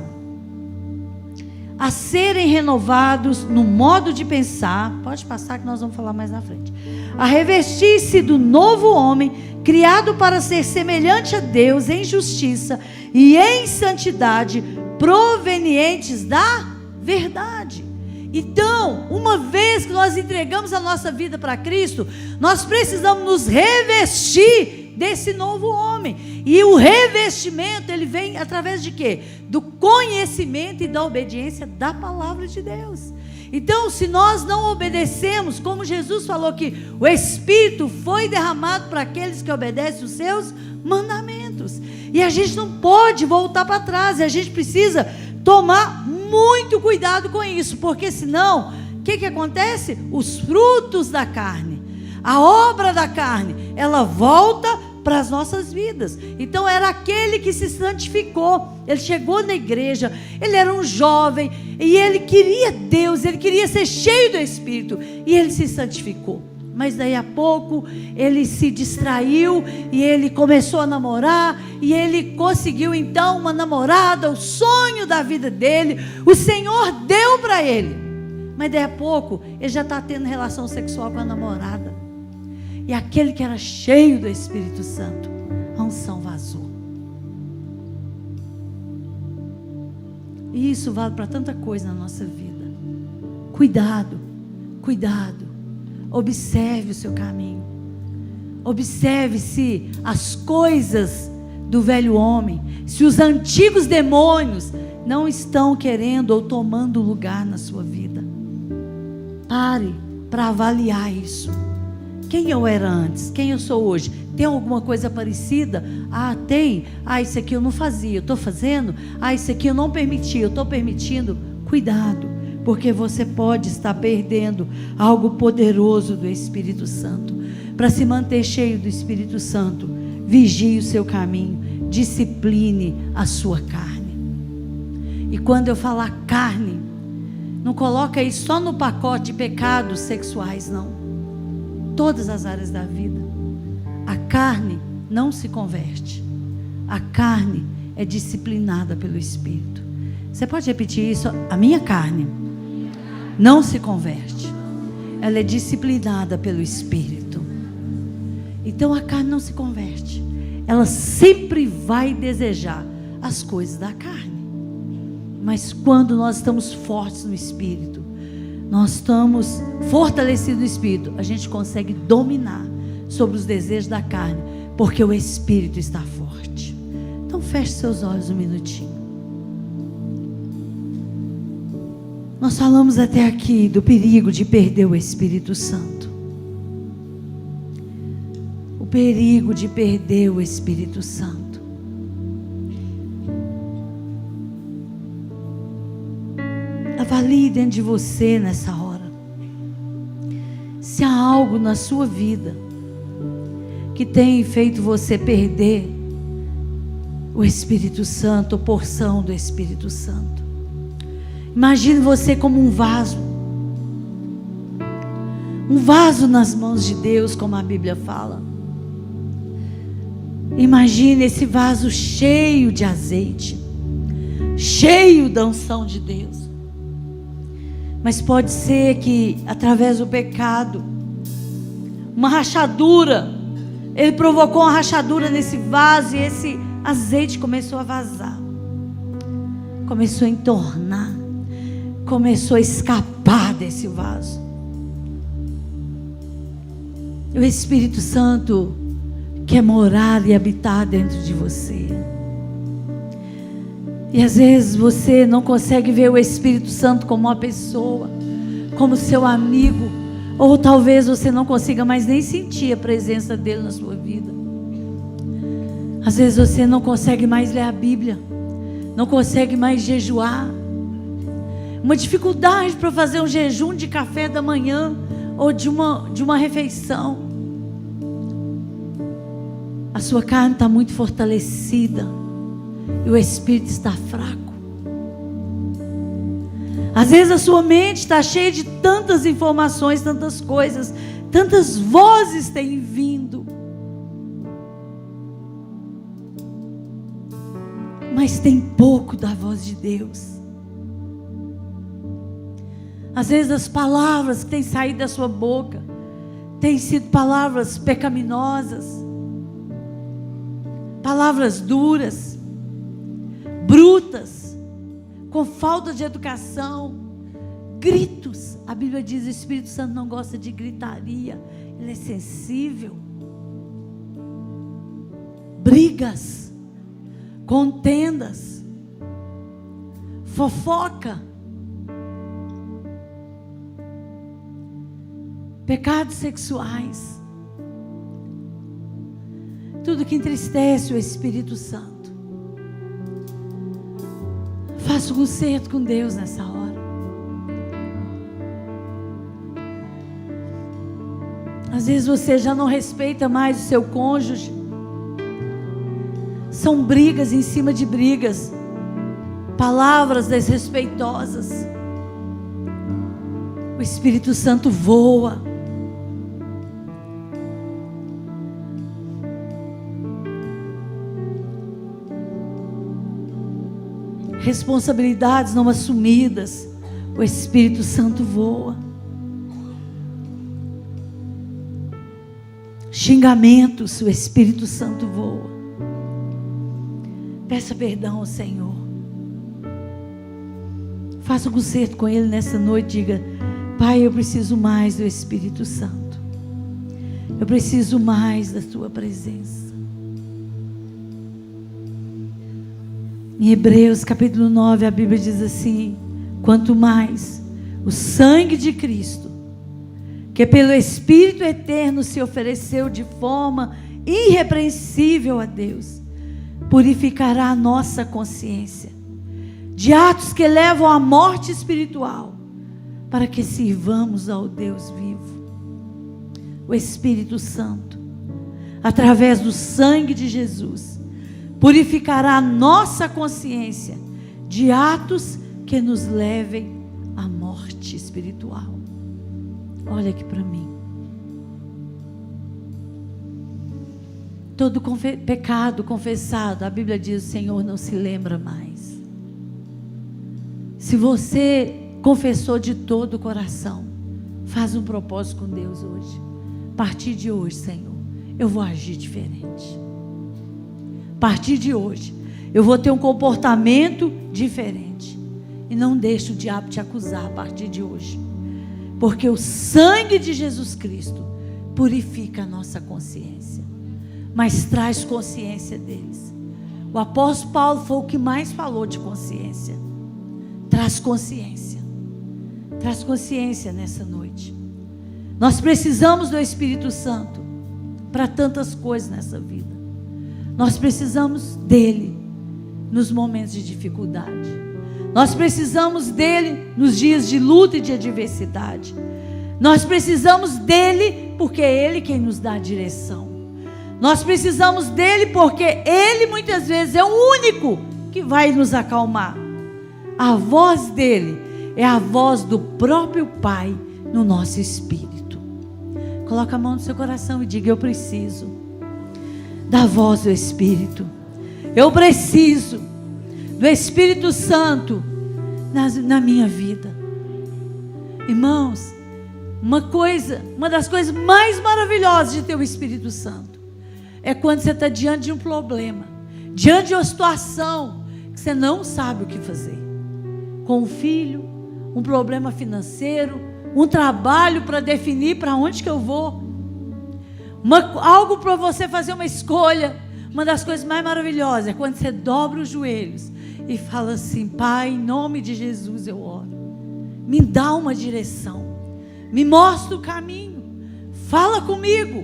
A serem renovados no modo de pensar. Pode passar que nós vamos falar mais na frente. A revestir-se do novo homem, criado para ser semelhante a Deus em justiça e em santidade, provenientes da verdade. Então, uma vez que nós entregamos a nossa vida para Cristo, nós precisamos nos revestir desse novo homem. E o revestimento, ele vem através de quê? Do conhecimento e da obediência da palavra de Deus. Então, se nós não obedecemos, como Jesus falou que o Espírito foi derramado para aqueles que obedecem os seus mandamentos, e a gente não pode voltar para trás, e a gente precisa tomar muito cuidado com isso, porque senão, o que acontece? Os frutos da carne, a obra da carne, ela volta para as nossas vidas. Então era aquele que se santificou, ele chegou na igreja, ele era um jovem, e ele queria Deus, ele queria ser cheio do Espírito, e ele se santificou. Mas daí a pouco ele se distraiu, e ele começou a namorar, e ele conseguiu então uma namorada, o sonho da vida dele, o Senhor deu para ele, mas daí a pouco ele já está tendo relação sexual com a namorada, e aquele que era cheio do Espírito Santo, a unção vazou. E isso vale para tanta coisa na nossa vida. Cuidado, cuidado. Observe o seu caminho. Observe se as coisas do velho homem, se os antigos demônios não estão querendo ou tomando lugar na sua vida. Pare para avaliar isso. Quem eu era antes? Quem eu sou hoje? Tem alguma coisa parecida? Ah, tem. Ah, isso aqui eu não fazia, eu estou fazendo. Ah, isso aqui eu não permiti, eu estou permitindo. Cuidado, porque você pode estar perdendo algo poderoso do Espírito Santo. Para se manter cheio do Espírito Santo, vigie o seu caminho, discipline a sua carne. E quando eu falar carne, não coloca isso só no pacote de pecados sexuais, não. Todas as áreas da vida. A carne não se converte. A carne é disciplinada pelo Espírito. Você pode repetir isso? A minha carne não se converte. Ela é disciplinada pelo Espírito. Então a carne não se converte. Ela sempre vai desejar as coisas da carne. Mas quando nós estamos fortes no Espírito, nós estamos fortalecidos no Espírito, a gente consegue dominar sobre os desejos da carne, porque o Espírito está forte. Então feche seus olhos um minutinho. Nós falamos até aqui do perigo de perder o Espírito Santo. O perigo de perder o Espírito Santo. Avalie dentro de você nessa hora, se há algo na sua vida que tem feito você perder o Espírito Santo, a porção do Espírito Santo. Imagine você como um vaso nas mãos de Deus, como a Bíblia fala. Imagine esse vaso cheio de azeite, cheio da unção de Deus. Mas pode ser que através do pecado, uma rachadura, ele provocou uma rachadura nesse vaso, e esse azeite começou a vazar, começou a entornar, começou a escapar desse vaso. O Espírito Santo quer morar e habitar dentro de você. E às vezes você não consegue ver o Espírito Santo como uma pessoa, como seu amigo, ou talvez você não consiga mais nem sentir a presença dele na sua vida. Às vezes você não consegue mais ler a Bíblia, não consegue mais jejuar. Uma dificuldade para fazer um jejum de café da manhã ou de uma refeição. A sua carne está muito fortalecida e o Espírito está fraco. Às vezes a sua mente está cheia de tantas informações, tantas coisas, tantas vozes têm vindo, mas tem pouco da voz de Deus. Às vezes as palavras que têm saído da sua boca têm sido palavras pecaminosas, palavras duras, brutas, com falta de educação, gritos. A Bíblia diz que o Espírito Santo não gosta de gritaria, ele é sensível. Brigas, contendas, fofoca. pecados sexuais, tudo que entristece o Espírito Santo. Faça um concerto com Deus nessa hora. Às vezes você já não respeita mais o seu cônjuge. São brigas em cima de brigas, palavras desrespeitosas. O Espírito Santo voa. Responsabilidades não assumidas, o Espírito Santo voa. Xingamentos, o Espírito Santo voa. Peça perdão ao Senhor. Faça um concerto com Ele nessa noite. Diga: Pai, eu preciso mais do Espírito Santo. Eu preciso mais da Tua presença. Em Hebreus capítulo 9, a Bíblia diz assim: quanto mais o sangue de Cristo, que pelo Espírito eterno se ofereceu de forma irrepreensível a Deus, purificará a nossa consciência de atos que levam à morte espiritual, para que sirvamos ao Deus vivo. O Espírito Santo, através do sangue de Jesus, purificará a nossa consciência de atos que nos levem à morte espiritual. Olha aqui para mim. Todo pecado confessado, a Bíblia diz, o Senhor não se lembra mais. Se você confessou de todo o coração, faz um propósito com Deus hoje. A partir de hoje, Senhor, eu vou agir diferente. A partir de hoje, eu vou ter um comportamento diferente. E não deixe o diabo te acusar a partir de hoje. Porque o sangue de Jesus Cristo purifica a nossa consciência, mas traz consciência deles. O apóstolo Paulo foi o que mais falou de consciência. Traz consciência. Traz consciência nessa noite. Nós precisamos do Espírito Santo para tantas coisas nessa vida. Nós precisamos dele nos momentos de dificuldade. Nós precisamos dele nos dias de luta e de adversidade. Nós precisamos dele porque é ele quem nos dá a direção. Nós precisamos dele porque ele muitas vezes é o único que vai nos acalmar. A voz dele é a voz do próprio Pai no nosso espírito. Coloca a mão no seu coração e diga: eu preciso da voz do Espírito. Eu preciso do Espírito Santo na minha vida. Irmãos, uma das coisas mais maravilhosas de ter o Espírito Santo é quando você está diante de um problema, diante de uma situação que você não sabe o que fazer. Com um filho, um problema financeiro, um trabalho para definir para onde que eu vou, algo para você fazer uma escolha. Uma das coisas mais maravilhosas é quando você dobra os joelhos e fala assim: Pai, em nome de Jesus eu oro, me dá uma direção, me mostra o caminho, fala comigo.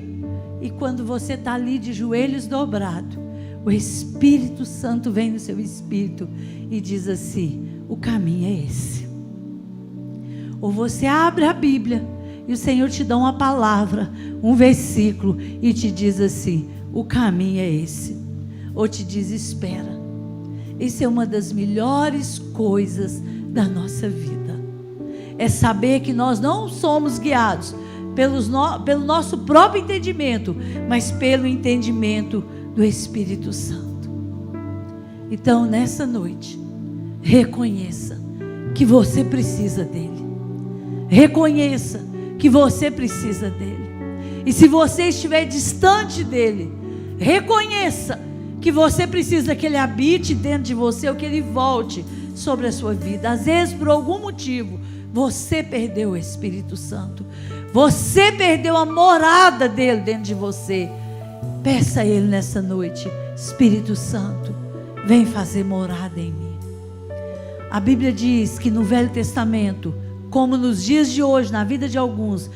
E quando você está ali de joelhos dobrados, o Espírito Santo vem no seu espírito e diz assim: o caminho é esse. Ou você abre a Bíblia e o Senhor te dá uma palavra, um versículo, e te diz assim: o caminho é esse. Ou te diz: espera. Isso é uma das melhores coisas da nossa vida. É saber que nós não somos guiados pelo nosso próprio entendimento, mas pelo entendimento do Espírito Santo. Então, nessa noite, reconheça que você precisa dele. Reconheça que você precisa dele. E se você estiver distante dele, reconheça que você precisa que ele habite dentro de você, ou que ele volte sobre a sua vida. Às vezes, por algum motivo, você perdeu o Espírito Santo. Você perdeu a morada dele dentro de você. Peça a ele nessa noite: Espírito Santo, vem fazer morada em mim. A Bíblia diz que no Velho Testamento, como nos dias de hoje, na vida de alguns,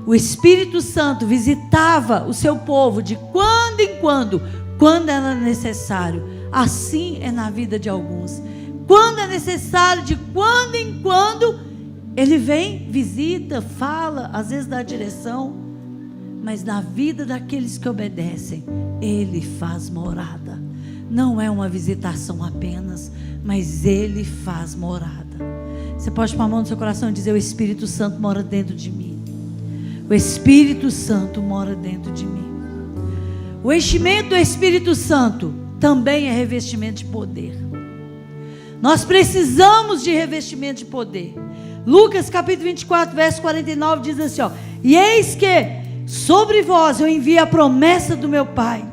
o Espírito Santo visitava o seu povo de quando em quando era necessário. Assim é na vida de alguns. Quando é necessário, de quando em quando, Ele vem, visita, fala, às vezes dá direção. Mas na vida daqueles que obedecem, Ele faz morada. Não é uma visitação apenas, mas Ele faz morada. Você pode pôr a mão no seu coração e dizer: o Espírito Santo mora dentro de mim. O Espírito Santo mora dentro de mim. O enchimento do Espírito Santo também é revestimento de poder. Nós precisamos de revestimento de poder. Lucas capítulo 24, verso 49 diz assim, ó: e eis que sobre vós eu envio a promessa do meu Pai.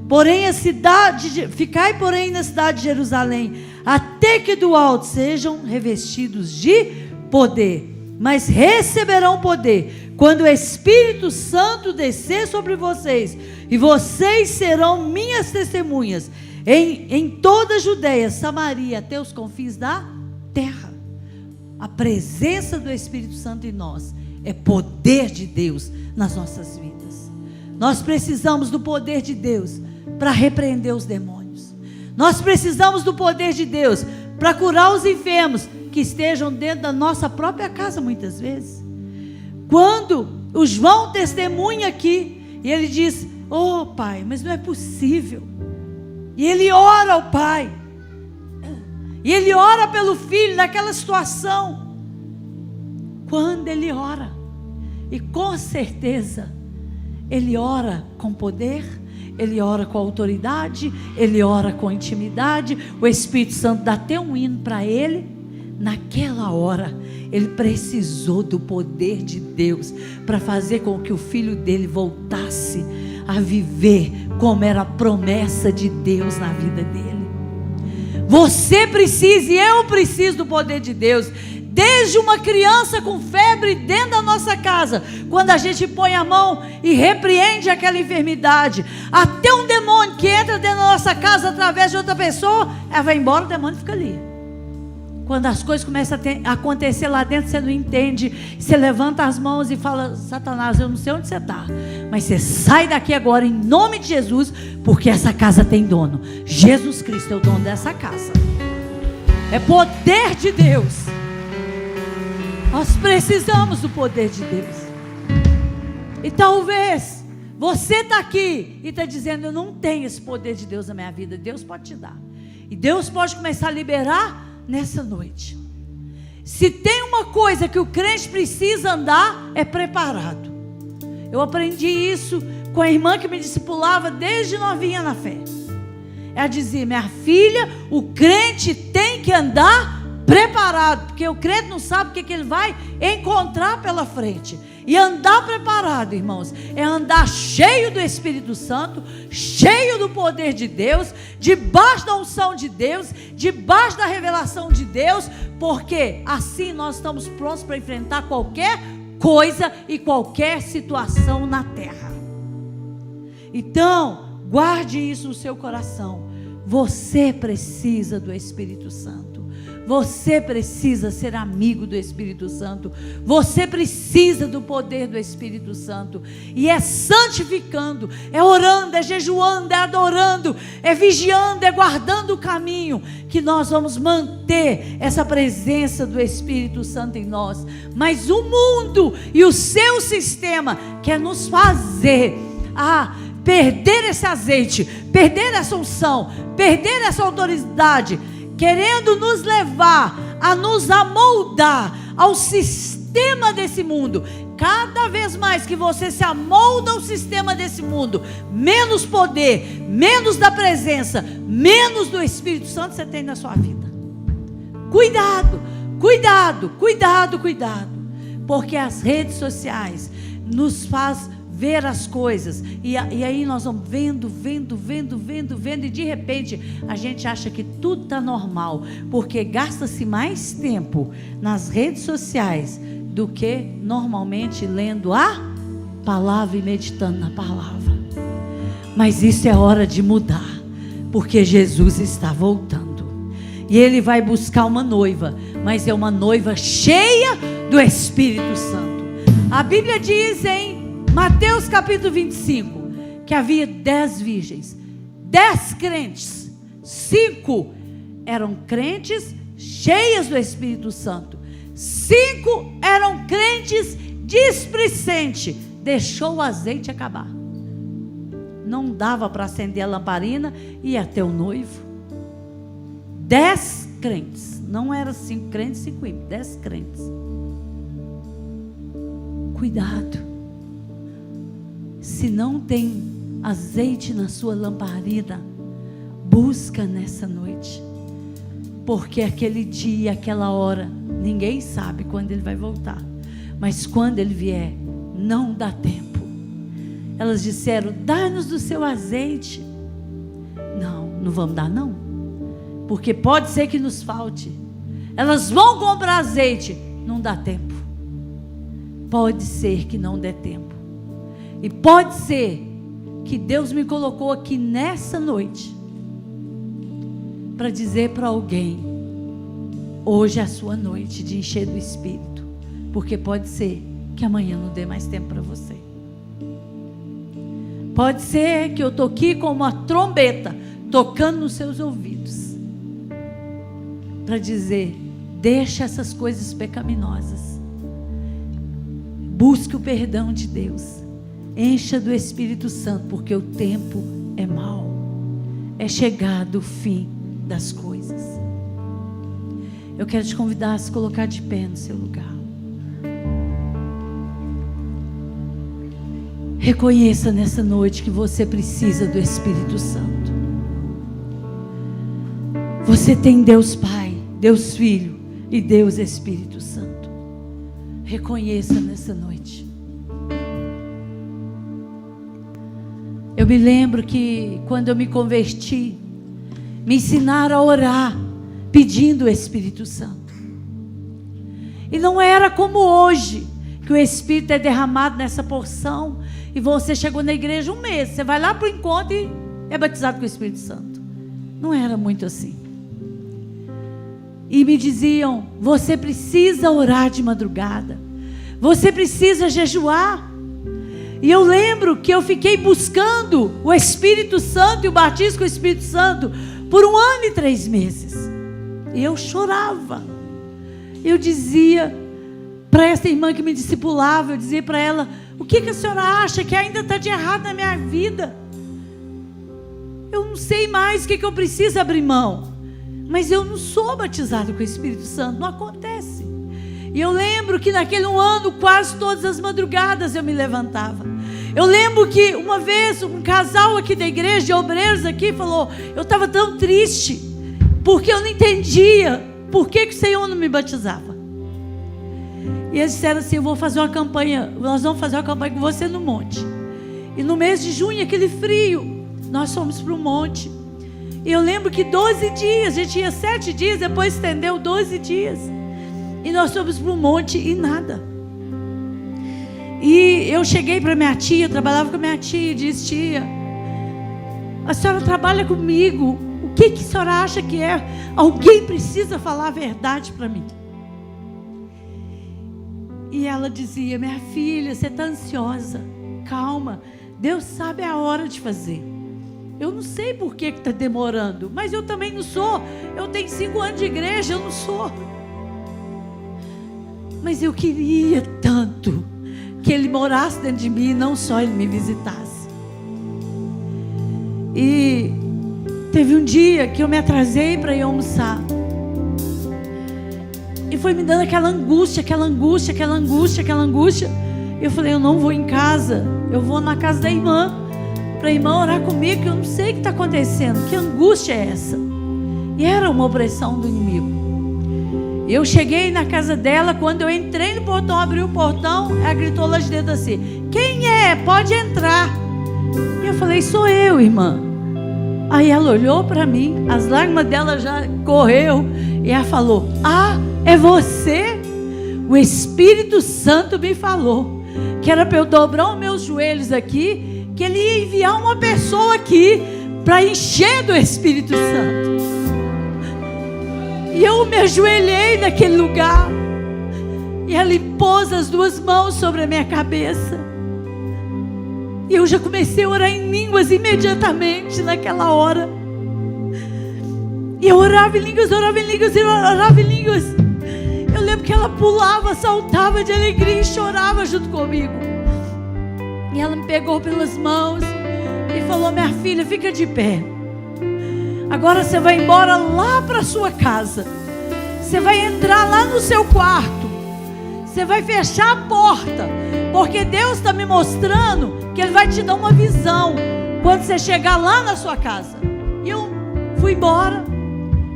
Porém ficai porém na cidade de Jerusalém, até que do alto sejam revestidos de poder. Mas receberão poder quando o Espírito Santo descer sobre vocês, e vocês serão minhas testemunhas em toda a Judeia, Samaria, até os confins da terra. A presença do Espírito Santo em nós é poder de Deus nas nossas vidas. Nós precisamos do poder de Deus para repreender os demônios. Nós precisamos do poder de Deus para curar os enfermos que estejam dentro da nossa própria casa muitas vezes. Quando o João testemunha aqui, e ele diz: oh Pai, mas não é possível. E ele ora ao Pai, e ele ora pelo filho naquela situação. Quando ele ora, e com certeza ele ora com poder, ele ora com autoridade, ele ora com intimidade. O Espírito Santo dá até um hino para ele. Naquela hora, ele precisou do poder de Deus para fazer com que o filho dele voltasse a viver como era a promessa de Deus na vida dele. Você precisa, e eu preciso do poder de Deus. Desde uma criança com febre dentro da nossa casa, quando a gente põe a mão e repreende aquela enfermidade, até um demônio que entra dentro da nossa casa através de outra pessoa, ela vai embora, o demônio fica ali. Quando as coisas começam a acontecer lá dentro, você não entende, você levanta as mãos e fala: Satanás, eu não sei onde você está, mas você sai daqui agora em nome de Jesus, porque essa casa tem dono. Jesus Cristo é o dono dessa casa. É poder de Deus. Nós precisamos do poder de Deus. E talvez você está aqui e está dizendo: eu não tenho esse poder de Deus na minha vida. Deus pode te dar, e Deus pode começar a liberar nessa noite. Se tem uma coisa que o crente precisa andar, é preparado. Eu aprendi isso com a irmã que me discipulava desde novinha na fé. Ela dizia: minha filha, o crente tem que andar preparado, porque o crente não sabe o que ele vai encontrar pela frente. E andar preparado, irmãos, é andar cheio do Espírito Santo, cheio do poder de Deus, debaixo da unção de Deus, debaixo da revelação de Deus, porque assim nós estamos prontos para enfrentar qualquer coisa e qualquer situação na terra. Então, guarde isso no seu coração. Você precisa do Espírito Santo. Você precisa ser amigo do Espírito Santo. Você precisa do poder do Espírito Santo. E é santificando, é orando, é jejuando, é adorando, é vigiando, é guardando o caminho, que nós vamos manter essa presença do Espírito Santo em nós. Mas o mundo e o seu sistema quer nos fazer perder esse azeite, perder essa unção, perder essa autoridade, querendo nos levar a nos amoldar ao sistema desse mundo. Cada vez mais que você se amolda ao sistema desse mundo, menos poder, menos da presença, menos do Espírito Santo você tem na sua vida. Cuidado, cuidado, cuidado, cuidado, porque as redes sociais nos faz ver as coisas, e aí nós vamos vendo, e de repente a gente acha que tudo está normal, porque gasta-se mais tempo nas redes sociais do que normalmente lendo a palavra e meditando na palavra. Mas isso é hora de mudar, porque Jesus está voltando, e Ele vai buscar uma noiva, mas é uma noiva cheia do Espírito Santo. A Bíblia diz em Mateus capítulo 25 que havia 10 virgens, 10 crentes, 5 eram crentes cheias do Espírito Santo, 5 eram crentes displicentes. Deixou o azeite acabar, não dava para acender a lamparina e ir até o noivo. 10 crentes, não eram 5 crentes, 5 ímpios, 10 crentes. Cuidado, se não tem azeite na sua lamparina, busca nessa noite, porque aquele dia, aquela hora, ninguém sabe quando ele vai voltar, mas quando ele vier, não dá tempo. Elas disseram: dá-nos do seu azeite. Não vamos dar não, porque pode ser que nos falte. Elas vão comprar azeite, não dá tempo. Pode ser que não dê tempo, e pode ser que Deus me colocou aqui nessa noite para dizer para alguém: hoje é a sua noite de encher do Espírito, porque pode ser que amanhã não dê mais tempo para você. Pode ser que eu estou aqui com uma trombeta tocando nos seus ouvidos para dizer: deixa essas coisas pecaminosas, busque o perdão de Deus, encha do Espírito Santo, porque o tempo é mau, é chegado o fim das coisas. Eu quero te convidar a se colocar de pé no seu lugar. Reconheça nessa noite que você precisa do Espírito Santo. Você tem Deus Pai, Deus Filho e Deus Espírito Santo. Reconheça nessa noite. Eu me lembro que quando eu me converti, me ensinaram a orar pedindo o Espírito Santo. E não era como hoje, que o Espírito é derramado nessa porção e você chegou na igreja um mês, você vai lá para o encontro e é batizado com o Espírito Santo. Não era muito assim. E me diziam: você precisa orar de madrugada, você precisa jejuar. E eu lembro que eu fiquei buscando o Espírito Santo e o batismo com o Espírito Santo por 1 ano e 3 meses. E eu chorava. Eu dizia para essa irmã que me discipulava, eu dizia para ela: o que a senhora acha que ainda está de errado na minha vida? Eu não sei mais o que eu preciso abrir mão, mas eu não sou batizado com o Espírito Santo, não acontece. E eu lembro que naquele 1 ano, quase todas as madrugadas eu me levantava. Eu lembro que uma vez um casal aqui da igreja, de obreiros aqui, falou: eu estava tão triste, porque eu não entendia por que o Senhor não me batizava. E eles disseram assim: eu vou fazer uma campanha, nós vamos fazer uma campanha com você no monte. E no mês de junho, aquele frio, nós fomos para o monte. E eu lembro que 12 dias, a gente ia 7 dias, depois estendeu 12 dias. E nós fomos para o monte e nada. E eu cheguei para minha tia, eu trabalhava com a minha tia, e disse: tia, a senhora trabalha comigo, o que a senhora acha que é? Alguém precisa falar a verdade para mim. E ela dizia: minha filha, você está ansiosa, calma, Deus sabe a hora de fazer. Eu não sei por que está demorando, mas eu também não sou. Eu tenho 5 anos de igreja, eu não sou. Mas eu queria tanto que Ele morasse dentro de mim, não só Ele me visitasse. E teve um dia que eu me atrasei para ir almoçar. E foi me dando aquela angústia, aquela angústia, aquela angústia, aquela angústia. Eu falei: eu não vou em casa, eu vou na casa da irmã, para a irmã orar comigo, que eu não sei o que está acontecendo. Que angústia é essa? E era uma opressão do inimigo. Eu cheguei na casa dela, quando eu entrei no portão, abri o portão, ela gritou lá de dentro assim: quem é? Pode entrar. E eu falei: sou eu, irmã. Aí ela olhou para mim, as lágrimas dela já correu, e ela falou: ah, é você? O Espírito Santo me falou que era para eu dobrar os meus joelhos aqui, que Ele ia enviar uma pessoa aqui para encher do Espírito Santo. E eu me ajoelhei naquele lugar. E Ele pôs as 2 mãos sobre a minha cabeça. E eu já comecei a orar em línguas imediatamente naquela hora. E eu orava em línguas, orava em línguas, orava em línguas. Eu lembro que ela pulava, saltava de alegria e chorava junto comigo. E ela me pegou pelas mãos e falou: minha filha, fica de pé. Agora você vai embora lá para sua casa. Você vai entrar lá no seu quarto. Você vai fechar a porta, porque Deus está me mostrando que Ele vai te dar uma visão quando você chegar lá na sua casa. E eu fui embora,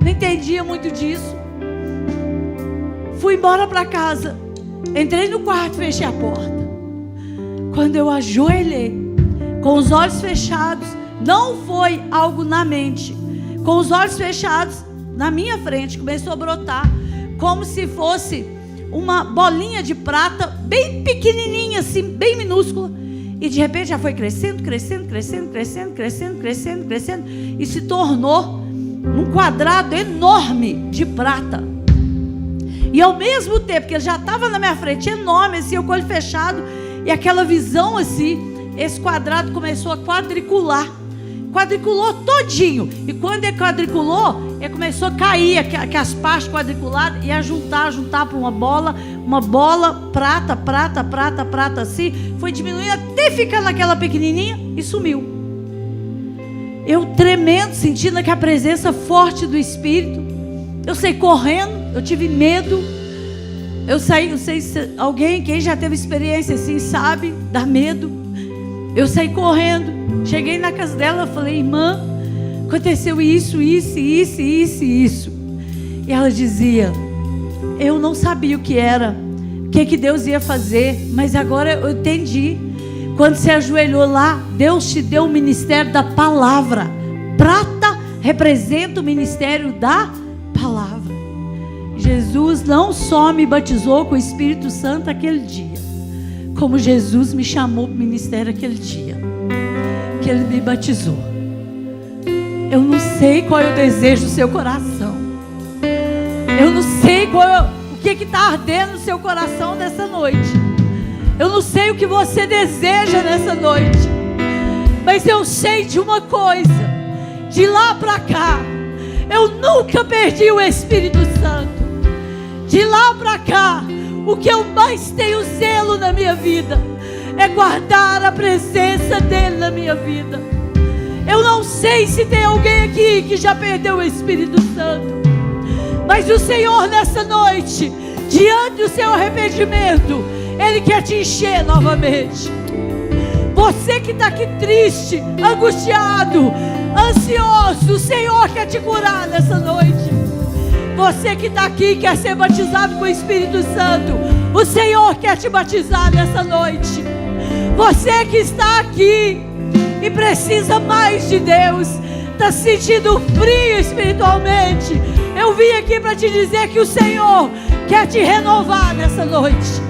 não entendia muito disso. Fui embora para casa, entrei no quarto, fechei a porta. Quando eu ajoelhei, com os olhos fechados, não foi algo na mente, com os olhos fechados, na minha frente começou a brotar, como se fosse uma bolinha de prata, bem pequenininha assim, bem minúscula. E de repente já foi crescendo, crescendo, crescendo, crescendo, crescendo, crescendo, crescendo, e se tornou um quadrado enorme de prata. E ao mesmo tempo que ele já estava na minha frente, enorme assim, eu com o olho fechado, e aquela visão assim, esse quadrado começou a quadricular. Quadriculou todinho. E quando ele quadriculou, ele começou a cair as partes quadriculadas e a juntar para uma bola prata, prata, prata, prata assim. Foi diminuindo até ficar naquela pequenininha e sumiu. Eu tremendo, sentindo aquela presença forte do Espírito. Eu saí correndo, eu tive medo. Eu sei se alguém, quem já teve experiência assim, sabe, dá medo. Eu saí correndo. Cheguei na casa dela, falei: irmã, aconteceu isso. E ela dizia: eu não sabia o que era, o que Deus ia fazer, mas agora eu entendi. Quando você ajoelhou lá, Deus te deu o ministério da palavra. Prata representa o ministério da palavra. Jesus não só me batizou com o Espírito Santo aquele dia, como Jesus me chamou para o ministério aquele dia que Ele me batizou. Eu não sei qual é o desejo do seu coração. Eu não sei o que está ardendo no seu coração nessa noite. Eu não sei o que você deseja nessa noite. Mas eu sei de uma coisa: de lá para cá, eu nunca perdi o Espírito Santo. De lá para cá, o que eu mais tenho zelo na minha vida é guardar a presença dEle na minha vida. Eu não sei se tem alguém aqui que já perdeu o Espírito Santo, mas o Senhor nessa noite, diante do seu arrependimento, Ele quer te encher novamente. Você que está aqui triste, angustiado, ansioso, o Senhor quer te curar nessa noite. Você que está aqui, quer ser batizado com o Espírito Santo, o Senhor quer te batizar nessa noite. Você que está aqui e precisa mais de Deus, está se sentindo frio espiritualmente, eu vim aqui para te dizer que o Senhor quer te renovar nessa noite.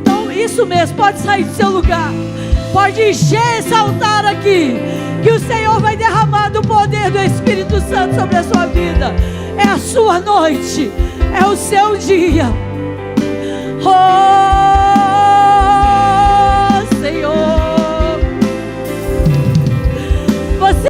Então, isso mesmo, pode sair do seu lugar, pode encher esse altar aqui, que o Senhor vai derramar do poder do Espírito Santo sobre a sua vida. É a sua noite, é o seu dia.